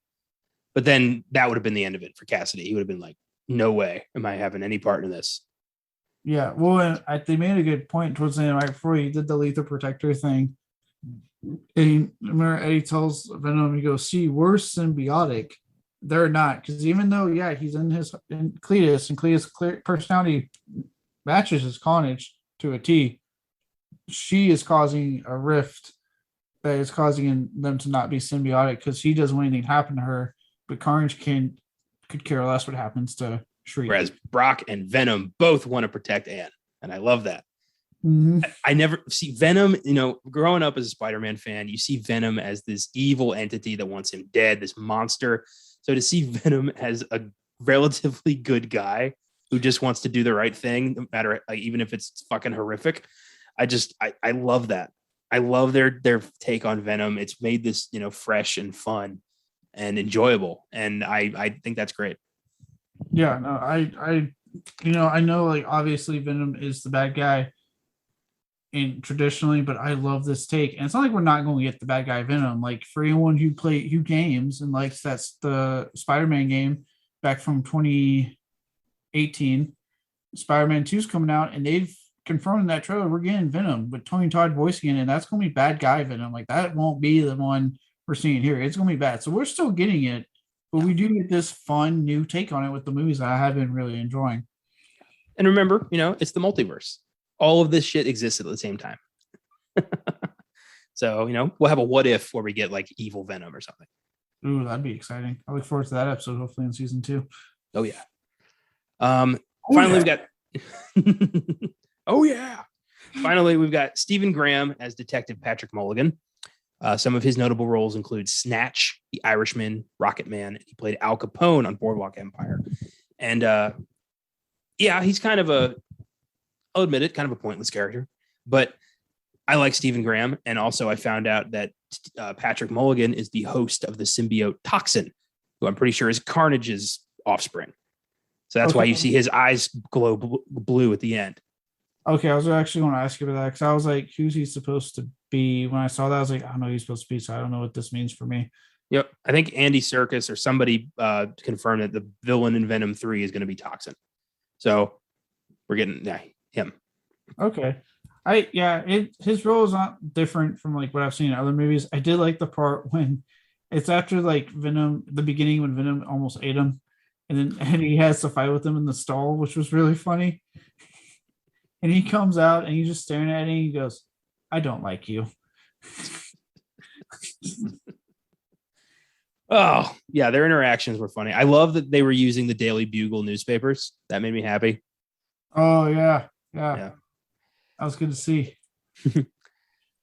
But then that would have been the end of it for Cassidy. He would have been like, no way am I having any part in this. Yeah, well, they made a good point towards the end, right before he did the Lethal Protector thing. And remember, Eddie tells Venom, he goes, see, we're symbiotic. They're not. Because even though, yeah, he's in Cletus, and Cletus' personality matches his Carnage to a T, she is causing a rift that is causing them to not be symbiotic because he doesn't want anything to happen to her, but Carnage could care less what happens to Shriek. Whereas Brock and Venom both want to protect Anne, and I love that. Mm-hmm. I never see Venom, growing up as a Spider-Man fan, you see Venom as this evil entity that wants him dead, this monster. So to see Venom as a relatively good guy who just wants to do the right thing, no matter, like, even if it's fucking horrific, I love that. I love their take on Venom. It's made this, fresh and fun and enjoyable. And I think that's great. Yeah, no, I know, like, obviously Venom is the bad guy in traditionally, but I love this take. And it's not like we're not going to get the bad guy Venom. Like, for anyone who games and likes that's the Spider-Man game back from 2018, Spider-Man 2 is coming out, and they've confirmed in that trailer we're getting Venom with Tony Todd voicing it, and that's going to be bad guy Venom. Like, that won't be the one we're seeing here. It's going to be bad. So we're still getting it. But we do get this fun new take on it with the movies that I have been really enjoying. And remember, it's the multiverse. All of this shit exists at the same time. So, we'll have a what if where we get like evil Venom or something. Ooh, that'd be exciting. I look forward to that episode, hopefully in season 2. Oh, yeah. Finally, we've got... Oh, yeah. Finally, we've got Stephen Graham as Detective Patrick Mulligan. Some of his notable roles include Snatch, The Irishman, Rocket Man. He played Al Capone on Boardwalk Empire. And yeah, he's kind of I'll admit it, kind of a pointless character. But I like Stephen Graham. And also I found out that Patrick Mulligan is the host of the symbiote Toxin, who I'm pretty sure is Carnage's offspring. So that's why you see his eyes glow blue at the end. Okay, I was actually going to ask you about that because I was like, who's he supposed to be? When I saw that, I was like, I don't know who he's supposed to be, so I don't know what this means for me. Yep. I think Andy Serkis or somebody confirmed that the villain in Venom 3 is going to be Toxin. So we're getting him. Okay. His role is not different from like what I've seen in other movies. I did like the part when it's after like Venom, the beginning when Venom almost ate him, and he has to fight with him in the stall, which was really funny. And he comes out and he's just staring at him. And he goes, "I don't like you." Oh, yeah. Their interactions were funny. I love that they were using the Daily Bugle newspapers. That made me happy. Oh, yeah. That was good to see.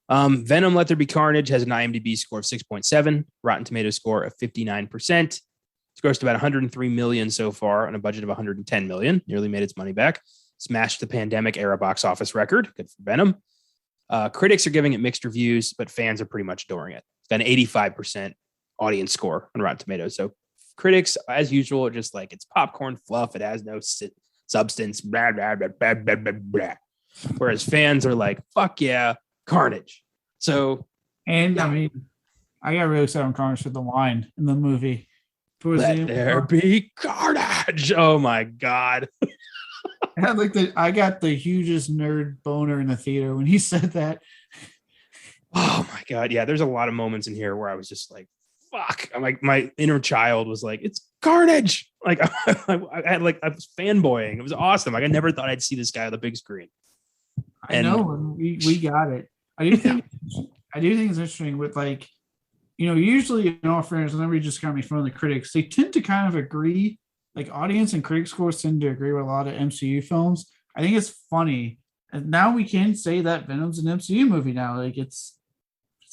Venom Let There Be Carnage has an IMDb score of 6.7, Rotten Tomatoes score of 59%. It's grossed about 103 million so far on a budget of 110 million, nearly made its money back. Smashed the pandemic era box office record. Good for Venom. Critics are giving it mixed reviews, but fans are pretty much adoring it. It's got an 85% audience score on Rotten Tomatoes. So critics, as usual, are just like, it's popcorn fluff. It has no substance. Blah, blah, blah, blah, blah, blah, blah. Whereas fans are like, fuck yeah, Carnage. So, and I mean, I got really excited on Carnage for the line in the movie. Let there be carnage. Oh my God. I got the hugest nerd boner in the theater when he said that. Oh my God. Yeah, there's a lot of moments in here where I was just like, fuck. I'm like, my inner child was like, it's Carnage. Like I was fanboying. It was awesome. Like I never thought I'd see this guy on the big screen. I know, and we got it. I do think it's interesting with like, usually in all fairness, whenever you just kind of make fun of the critics, they tend to kind of agree. Like audience and critic scores tend to agree with a lot of MCU films. I think it's funny. And now we can say that Venom's an MCU movie now. Like it's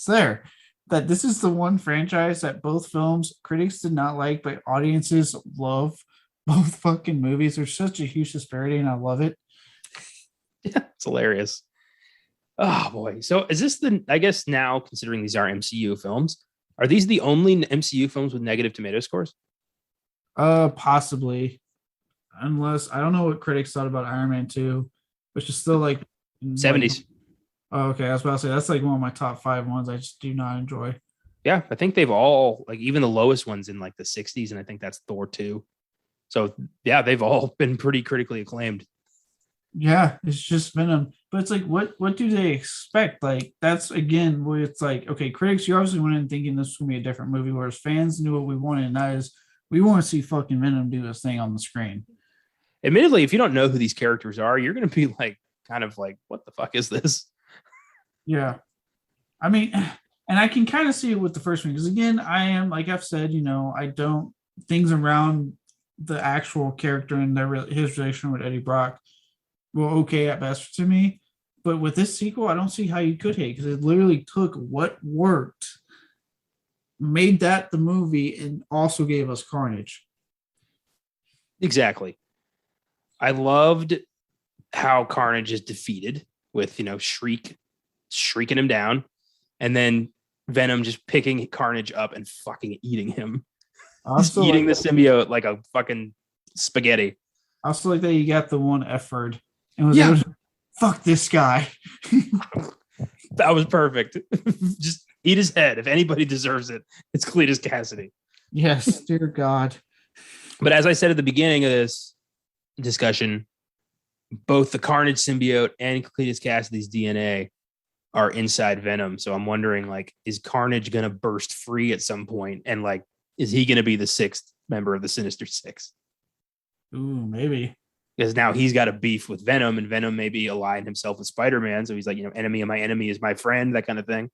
there. That this is the one franchise that both films critics did not like, but audiences love both fucking movies. There's such a huge disparity and I love it. Yeah, it's hilarious. Oh boy. So is this I guess now considering these are MCU films, are these the only MCU films with negative tomato scores? Possibly, unless I don't know what critics thought about Iron Man 2, which is still like 70s. Oh, okay. I was about to say that's like one of my top 5 ones I just do not enjoy. Yeah, I think they've all like even the lowest ones in like the 60s, and I think that's Thor 2. So yeah, they've all been pretty critically acclaimed. Yeah, it's just Venom. But it's like what do they expect? Like that's again where it's like, okay, critics, you obviously went in thinking this was gonna be a different movie, whereas fans knew what we wanted, and that is we want to see fucking Venom do this thing on the screen. Admittedly, if you don't know who these characters are, you're going to be like, kind of like, what the fuck is this? Yeah. I mean, and I can kind of see it with the first one. Because again, I am, like I've said, I don't, things around the actual character and his relation with Eddie Brock were okay at best to me. But with this sequel, I don't see how you could hate, because it literally took what worked, made that the movie, and also gave us Carnage. Exactly. I loved how Carnage is defeated with, shrieking him down, and then Venom just picking Carnage up and fucking eating him. He's eating the symbiote like a fucking spaghetti. I also like that you got the one F word and was able to fuck this guy. That was perfect. Just eat his head. If anybody deserves it, it's Cletus Cassidy. Yes, dear God. But as I said at the beginning of this discussion, both the Carnage symbiote and Cletus Cassidy's DNA are inside Venom. So I'm wondering, like, is Carnage going to burst free at some point? And, like, is he going to be the 6th member of the Sinister Six? Ooh, maybe. Because now he's got a beef with Venom, and Venom maybe aligned himself with Spider-Man. So he's like, enemy of my enemy is my friend, that kind of thing.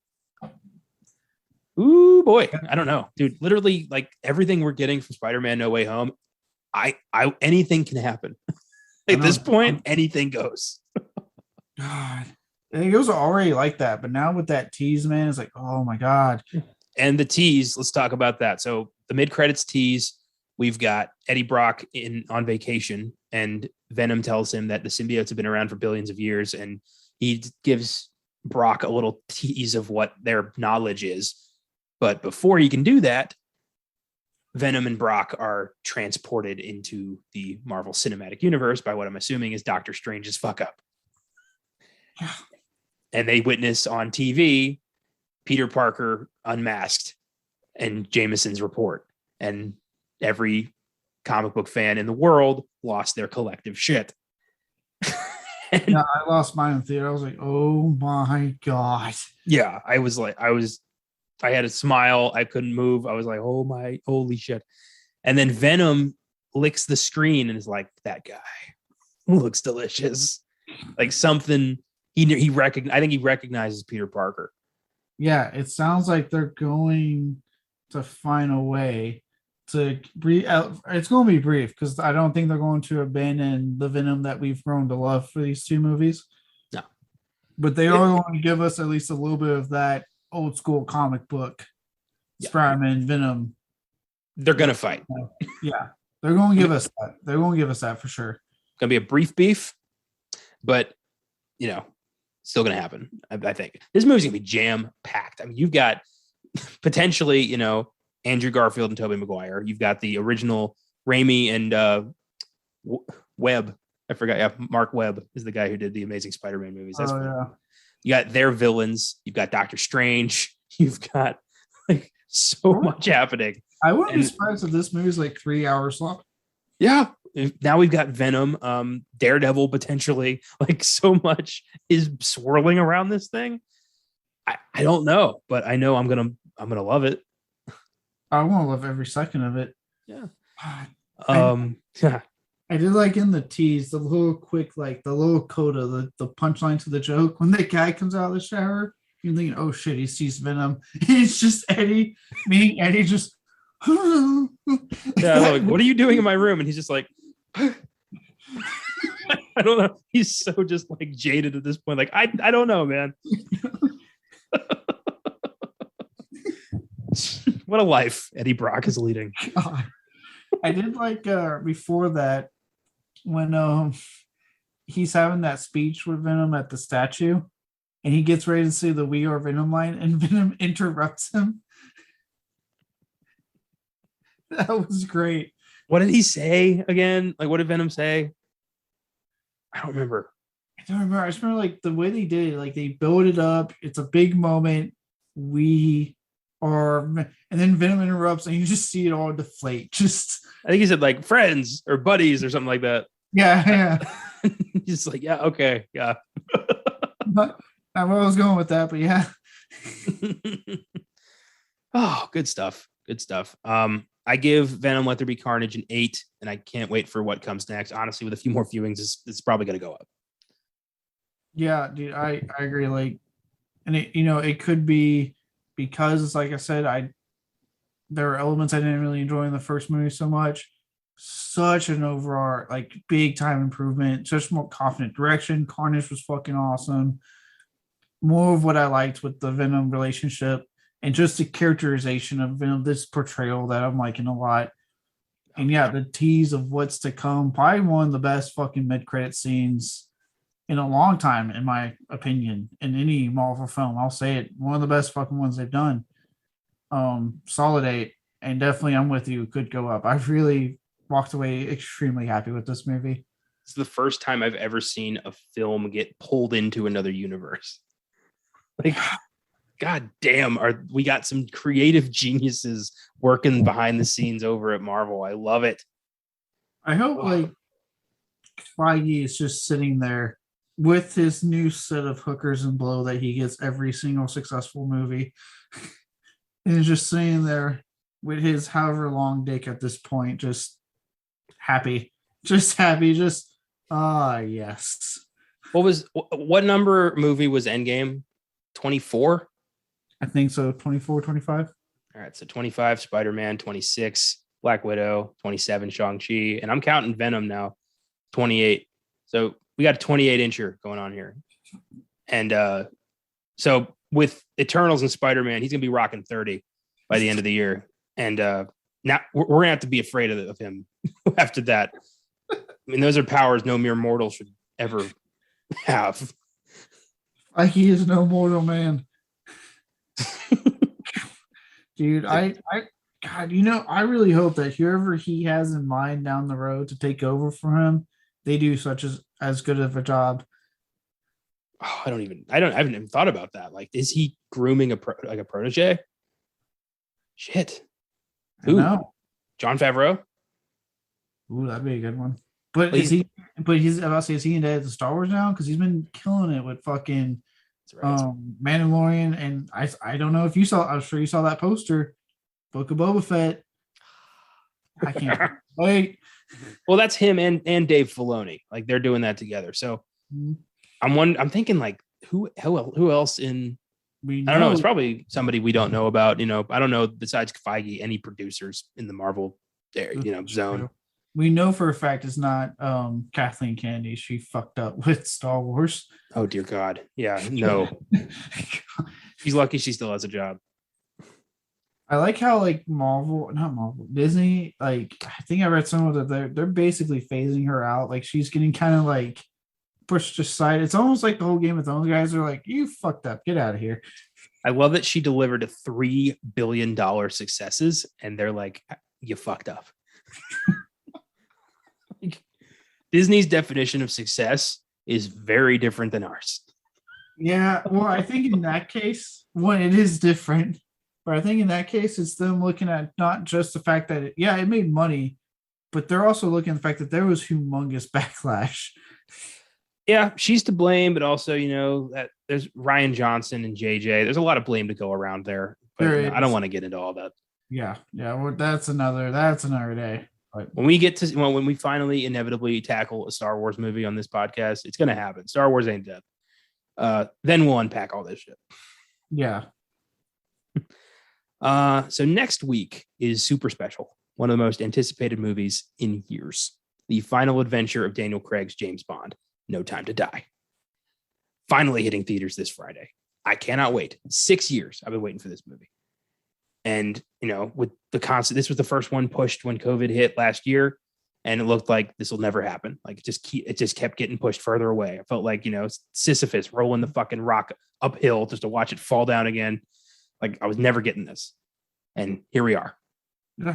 Ooh, boy. I don't know, dude. Literally, like, everything we're getting from Spider-Man No Way Home, anything can happen. At this point, anything goes. God. I think it was already like that, but now with that tease, man, it's like, oh my god. And the tease, let's talk about that. So the mid credits tease, we've got Eddie Brock on vacation, and Venom tells him that the symbiotes have been around for billions of years, and he gives Brock a little tease of what their knowledge is. But before he can do that, Venom and Brock are transported into the Marvel Cinematic Universe by what I'm assuming is Doctor Strange's fuck up. And they witness on TV Peter Parker unmasked and Jameson's report. And every comic book fan in the world lost their collective shit. Yeah, I lost mine in theater. I was like, oh my god. Yeah, I had a smile. I couldn't move. I was like, oh my, holy shit. And then Venom licks the screen and is like, that guy looks delicious. Like something I think he recognizes Peter Parker. Yeah, it sounds like they're going to find a way to breathe out. It's going to be brief because I don't think they're going to abandon the Venom that we've grown to love for these two movies. No. But they are going to give us at least a little bit of that old school comic book Spider-Man Venom. They're going to fight. Yeah, they're going to give us that. They're going to give us that for sure. Going to be a brief beef, but, still going to happen. I think this movie's going to be jam packed. I mean, you've got potentially, Andrew Garfield and Tobey Maguire. You've got the original Raimi and Webb. I forgot. Yeah, Mark Webb is the guy who did the Amazing Spider-Man movies. That's You got their villains. You've got Doctor Strange. You've got like so much happening. I wouldn't be surprised if this movie's like 3 hours long. Yeah. Now we've got Venom, Daredevil potentially. Like so much is swirling around this thing. I don't know, but I know I'm gonna love it. I want to love every second of it. Yeah. I did like in the tease, the little quick, like the little coda, the punchline to the joke when the guy comes out of the shower. You're thinking, oh shit, he sees Venom. And it's just Eddie, meaning Eddie just. Yeah, like, what are you doing in my room? And he's just like, I don't know. He's so just like jaded at this point. Like, I don't know, man. What a life Eddie Brock is leading. God. I did like before that when he's having that speech with Venom at the statue and he gets ready to say the "We Are Venom" line and Venom interrupts him. That was great. What did he say again? Like, what did Venom say? I don't remember. I just remember like the way they did it. Like they build it up. It's a big moment. We are, and then Venom interrupts, and you just see it all deflate. Just, I think he said like friends or buddies or something like that. Yeah. He's like, yeah, okay, yeah. But I was going with that, but yeah. Oh, good stuff. Good stuff. I give Venom Let There Be Carnage an 8, and I can't wait for what comes next. Honestly, with a few more viewings, it's probably going to go up. Yeah, dude, I agree. Like, and it could be because, like I said, there are elements I didn't really enjoy in the first movie so much. Such an overall, like, big time improvement, such more confident direction. Carnage was fucking awesome. More of what I liked with the Venom relationship. And just the characterization of Venom, this portrayal that I'm liking a lot. And yeah, the tease of what's to come. Probably one of the best fucking mid-credit scenes in a long time, in my opinion, in any Marvel film. I'll say it. One of the best fucking ones they've done. Solid 8. And definitely I'm with you. Could go up. I've really walked away extremely happy with this movie. It's the first time I've ever seen a film get pulled into another universe. Like, God damn, we got some creative geniuses working behind the scenes over at Marvel. I love it. I hope like Feige is just sitting there with his new set of hookers and blow that he gets every single successful movie. And just sitting there with his however long dick at this point, just happy. Yes. What number movie was Endgame? 24? I think so. 24, 25. All right. So 25, Spider-Man, 26, Black Widow, 27, Shang-Chi. And I'm counting Venom now, 28. So we got a 28 incher going on here. And so with Eternals and Spider-Man, he's gonna be rocking 30 by the end of the year. And now we're gonna have to be afraid of him after that. I mean, those are powers no mere mortal should ever have. Like he is no mortal man. Dude, God, I really hope that whoever he has in mind down the road to take over for him, they do such as good of a job. Oh, I haven't even thought about that. Like, is he grooming a protege? Shit. Who? No. Jon Favreau? Ooh, that'd be a good one. But is he? But he's about to say, is he into the Star Wars now? Because he's been killing it with fucking Mandalorian, and I don't know if you saw. I'm sure you saw that poster, Book of Boba Fett. I can't wait. Well, that's him and Dave Filoni. Like they're doing that together. So I'm thinking like who else in? I don't know. It's probably somebody we don't know about. I don't know besides Feige any producers in the Marvel zone. We know for a fact it's not Kathleen Kennedy. She fucked up with Star Wars. Oh dear God. Yeah, no. She's lucky she still has a job. I like how Disney, like I think I read somewhere that they're basically phasing her out. Like she's getting kind of like pushed aside. It's almost like the whole Game of Thrones guys are like, you fucked up, get out of here. I love that she delivered $3 billion successes and they're like, you fucked up. Disney's definition of success is very different than ours. Yeah, well, I think in that case, it is different. But I think in that case, it's them looking at not just the fact that it made money, but they're also looking at the fact that there was humongous backlash. Yeah, she's to blame, but also, that there's Rian Johnson and JJ. There's a lot of blame to go around there. But I don't want to get into all that. Yeah. Well, that's another day. But when we finally inevitably tackle a Star Wars movie on this podcast, it's going to happen. Star Wars ain't dead. Then we'll unpack all this shit. Yeah. So next week is super special. One of the most anticipated movies in years. The final adventure of Daniel Craig's James Bond, No Time to Die. Finally hitting theaters this Friday. I cannot wait. 6 years I've been waiting for this movie. And, with the constant, this was the first one pushed when COVID hit last year. And it looked like this will never happen. Like it just kept getting pushed further away. I felt like, Sisyphus rolling the fucking rock uphill just to watch it fall down again. Like I was never getting this. And here we are.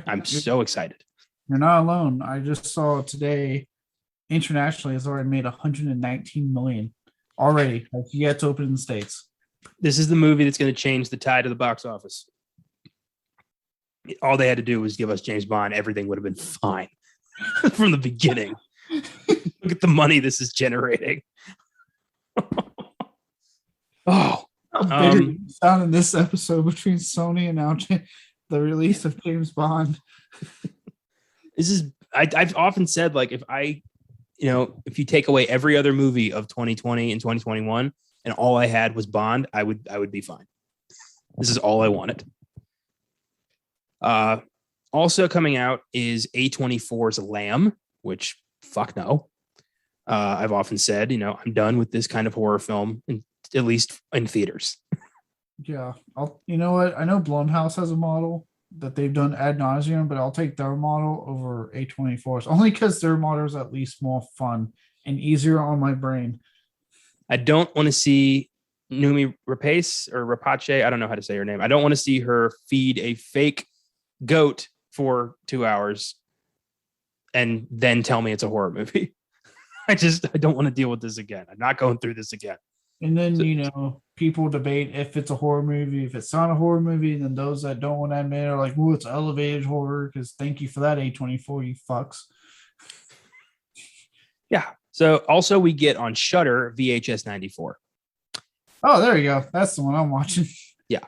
I'm so excited. You're not alone. I just saw today internationally it's already made 119 million already. Like yet to open in the States. This is the movie that's going to change the tide of the box office. All they had to do was give us James Bond. Everything would have been fine from the beginning. Look at the money this is generating. Oh, sound in this episode between Sony and now the release of James Bond. This is I've often said, like, if you take away every other movie of 2020 and 2021 and all I had was Bond, I would be fine. This is all I wanted. Also coming out is A24's Lamb, which fuck no. I've often said, I'm done with this kind of horror film, at least in theaters. Yeah. You know what? I know Blumhouse has a model that they've done ad nauseum, but I'll take their model over A24's only because their model is at least more fun and easier on my brain. I don't want to see Numi Rapace. I don't know how to say her name. I don't want to see her feed a fake goat for 2 hours and then tell me it's a horror movie. I don't want to deal with this again. I'm not going through this again. And then, people debate if it's a horror movie, if it's not a horror movie, and then those that don't want to admit are like, well, it's elevated horror because thank you for that, A24, you fucks. Yeah. So also we get on Shudder VHS 94. Oh, there you go. That's the one I'm watching. Yeah.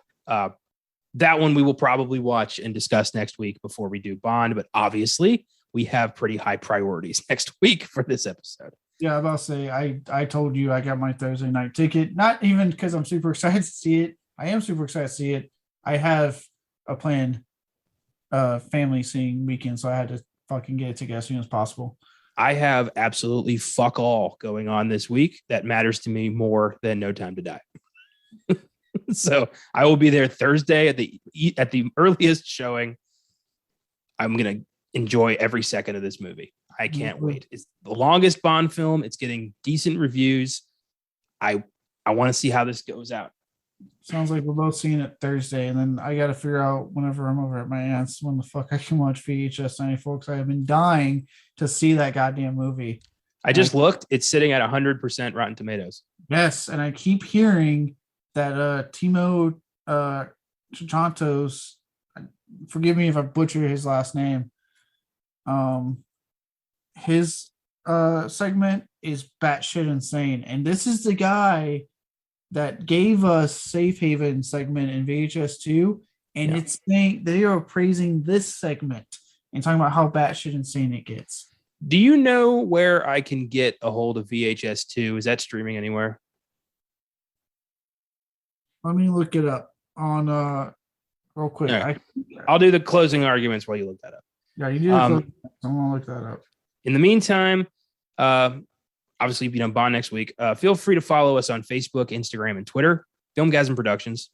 That one we will probably watch and discuss next week before we do Bond, but obviously we have pretty high priorities next week for this episode. Yeah, I was about to say, I told you I got my Thursday night ticket, not even because I'm super excited to see it. I am super excited to see it. I have a planned family seeing weekend, so I had to fucking get a ticket as soon as possible. I have absolutely fuck all going on this week that matters to me more than No Time to Die. So I will be there Thursday at the earliest showing. I'm going to enjoy every second of this movie. I can't wait. It's the longest Bond film. It's getting decent reviews. I want to see how this goes out. Sounds like we're both seeing it Thursday, and then I got to figure out whenever I'm over at my aunt's when the fuck I can watch VHS 94 because I have been dying to see that goddamn movie. I just looked. It's sitting at 100% Rotten Tomatoes. Yes, and I keep hearing that Timo Chantos, forgive me if I butcher his last name, his segment is batshit insane. And this is the guy that gave us Safe Haven segment in VHS 2, and it's saying they are praising this segment and talking about how batshit insane it gets. Do you know where I can get a hold of VHS 2? Is that streaming anywhere? Let me look it up on real quick. Right. I'll do the closing arguments while you look that up. Yeah, you do. I'm gonna look that up. In the meantime, obviously, Bond next week. Feel free to follow us on Facebook, Instagram, and Twitter. Filmgazm Productions.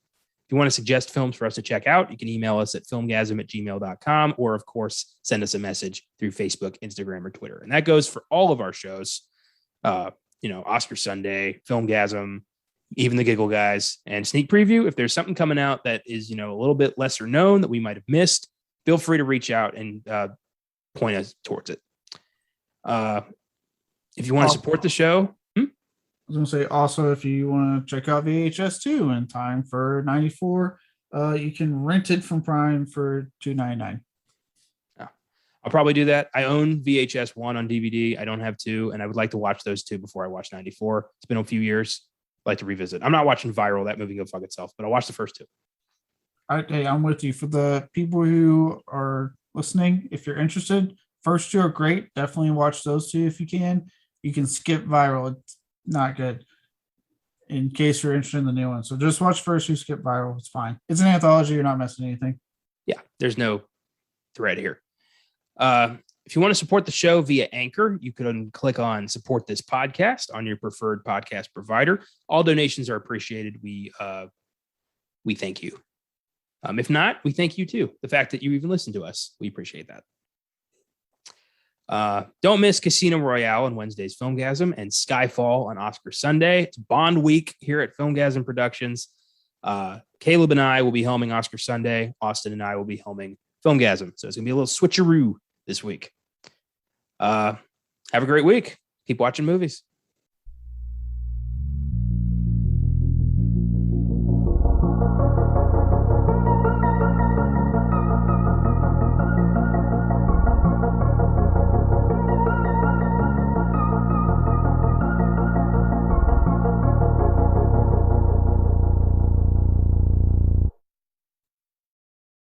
If you want to suggest films for us to check out, you can email us at filmgazm@gmail.com, or of course, send us a message through Facebook, Instagram, or Twitter. And that goes for all of our shows. Oscar Sunday, Filmgazm, even the Giggle Guys, and Sneak Preview. If there's something coming out that is, a little bit lesser known that we might have missed, feel free to reach out and point us towards it. If you want to support the show, I was going to say also, if you want to check out VHS 2 in time for 94, you can rent it from Prime for $2.99. I'll probably do that. I own VHS 1 on DVD. I don't have 2, and I would like to watch those 2 before I watch 94. It's been a few years. I'd like to revisit. I'm not watching Viral. That movie can go fuck itself, but I'll watch the first 2. Hey, I'm with you. For the people who are listening, if you're interested, first 2 are great. Definitely watch those 2 if you can. You can skip Viral. It's not good in case you're interested in the new one. So just watch first 2, skip Viral. It's fine. It's an anthology. You're not missing anything. Yeah, there's no thread here. If you want to support the show via Anchor, you can click on support this podcast on your preferred podcast provider. All donations are appreciated. We thank you. If not, we thank you too. The fact that you even listen to us, we appreciate that. Don't miss Casino Royale on Wednesday's Filmgazm and Skyfall on Oscar Sunday. It's Bond week here at Filmgazm Productions. Caleb and I will be helming Oscar Sunday. Austin and I will be helming Filmgazm. So it's going to be a little switcheroo this week. Have a great week. Keep watching movies.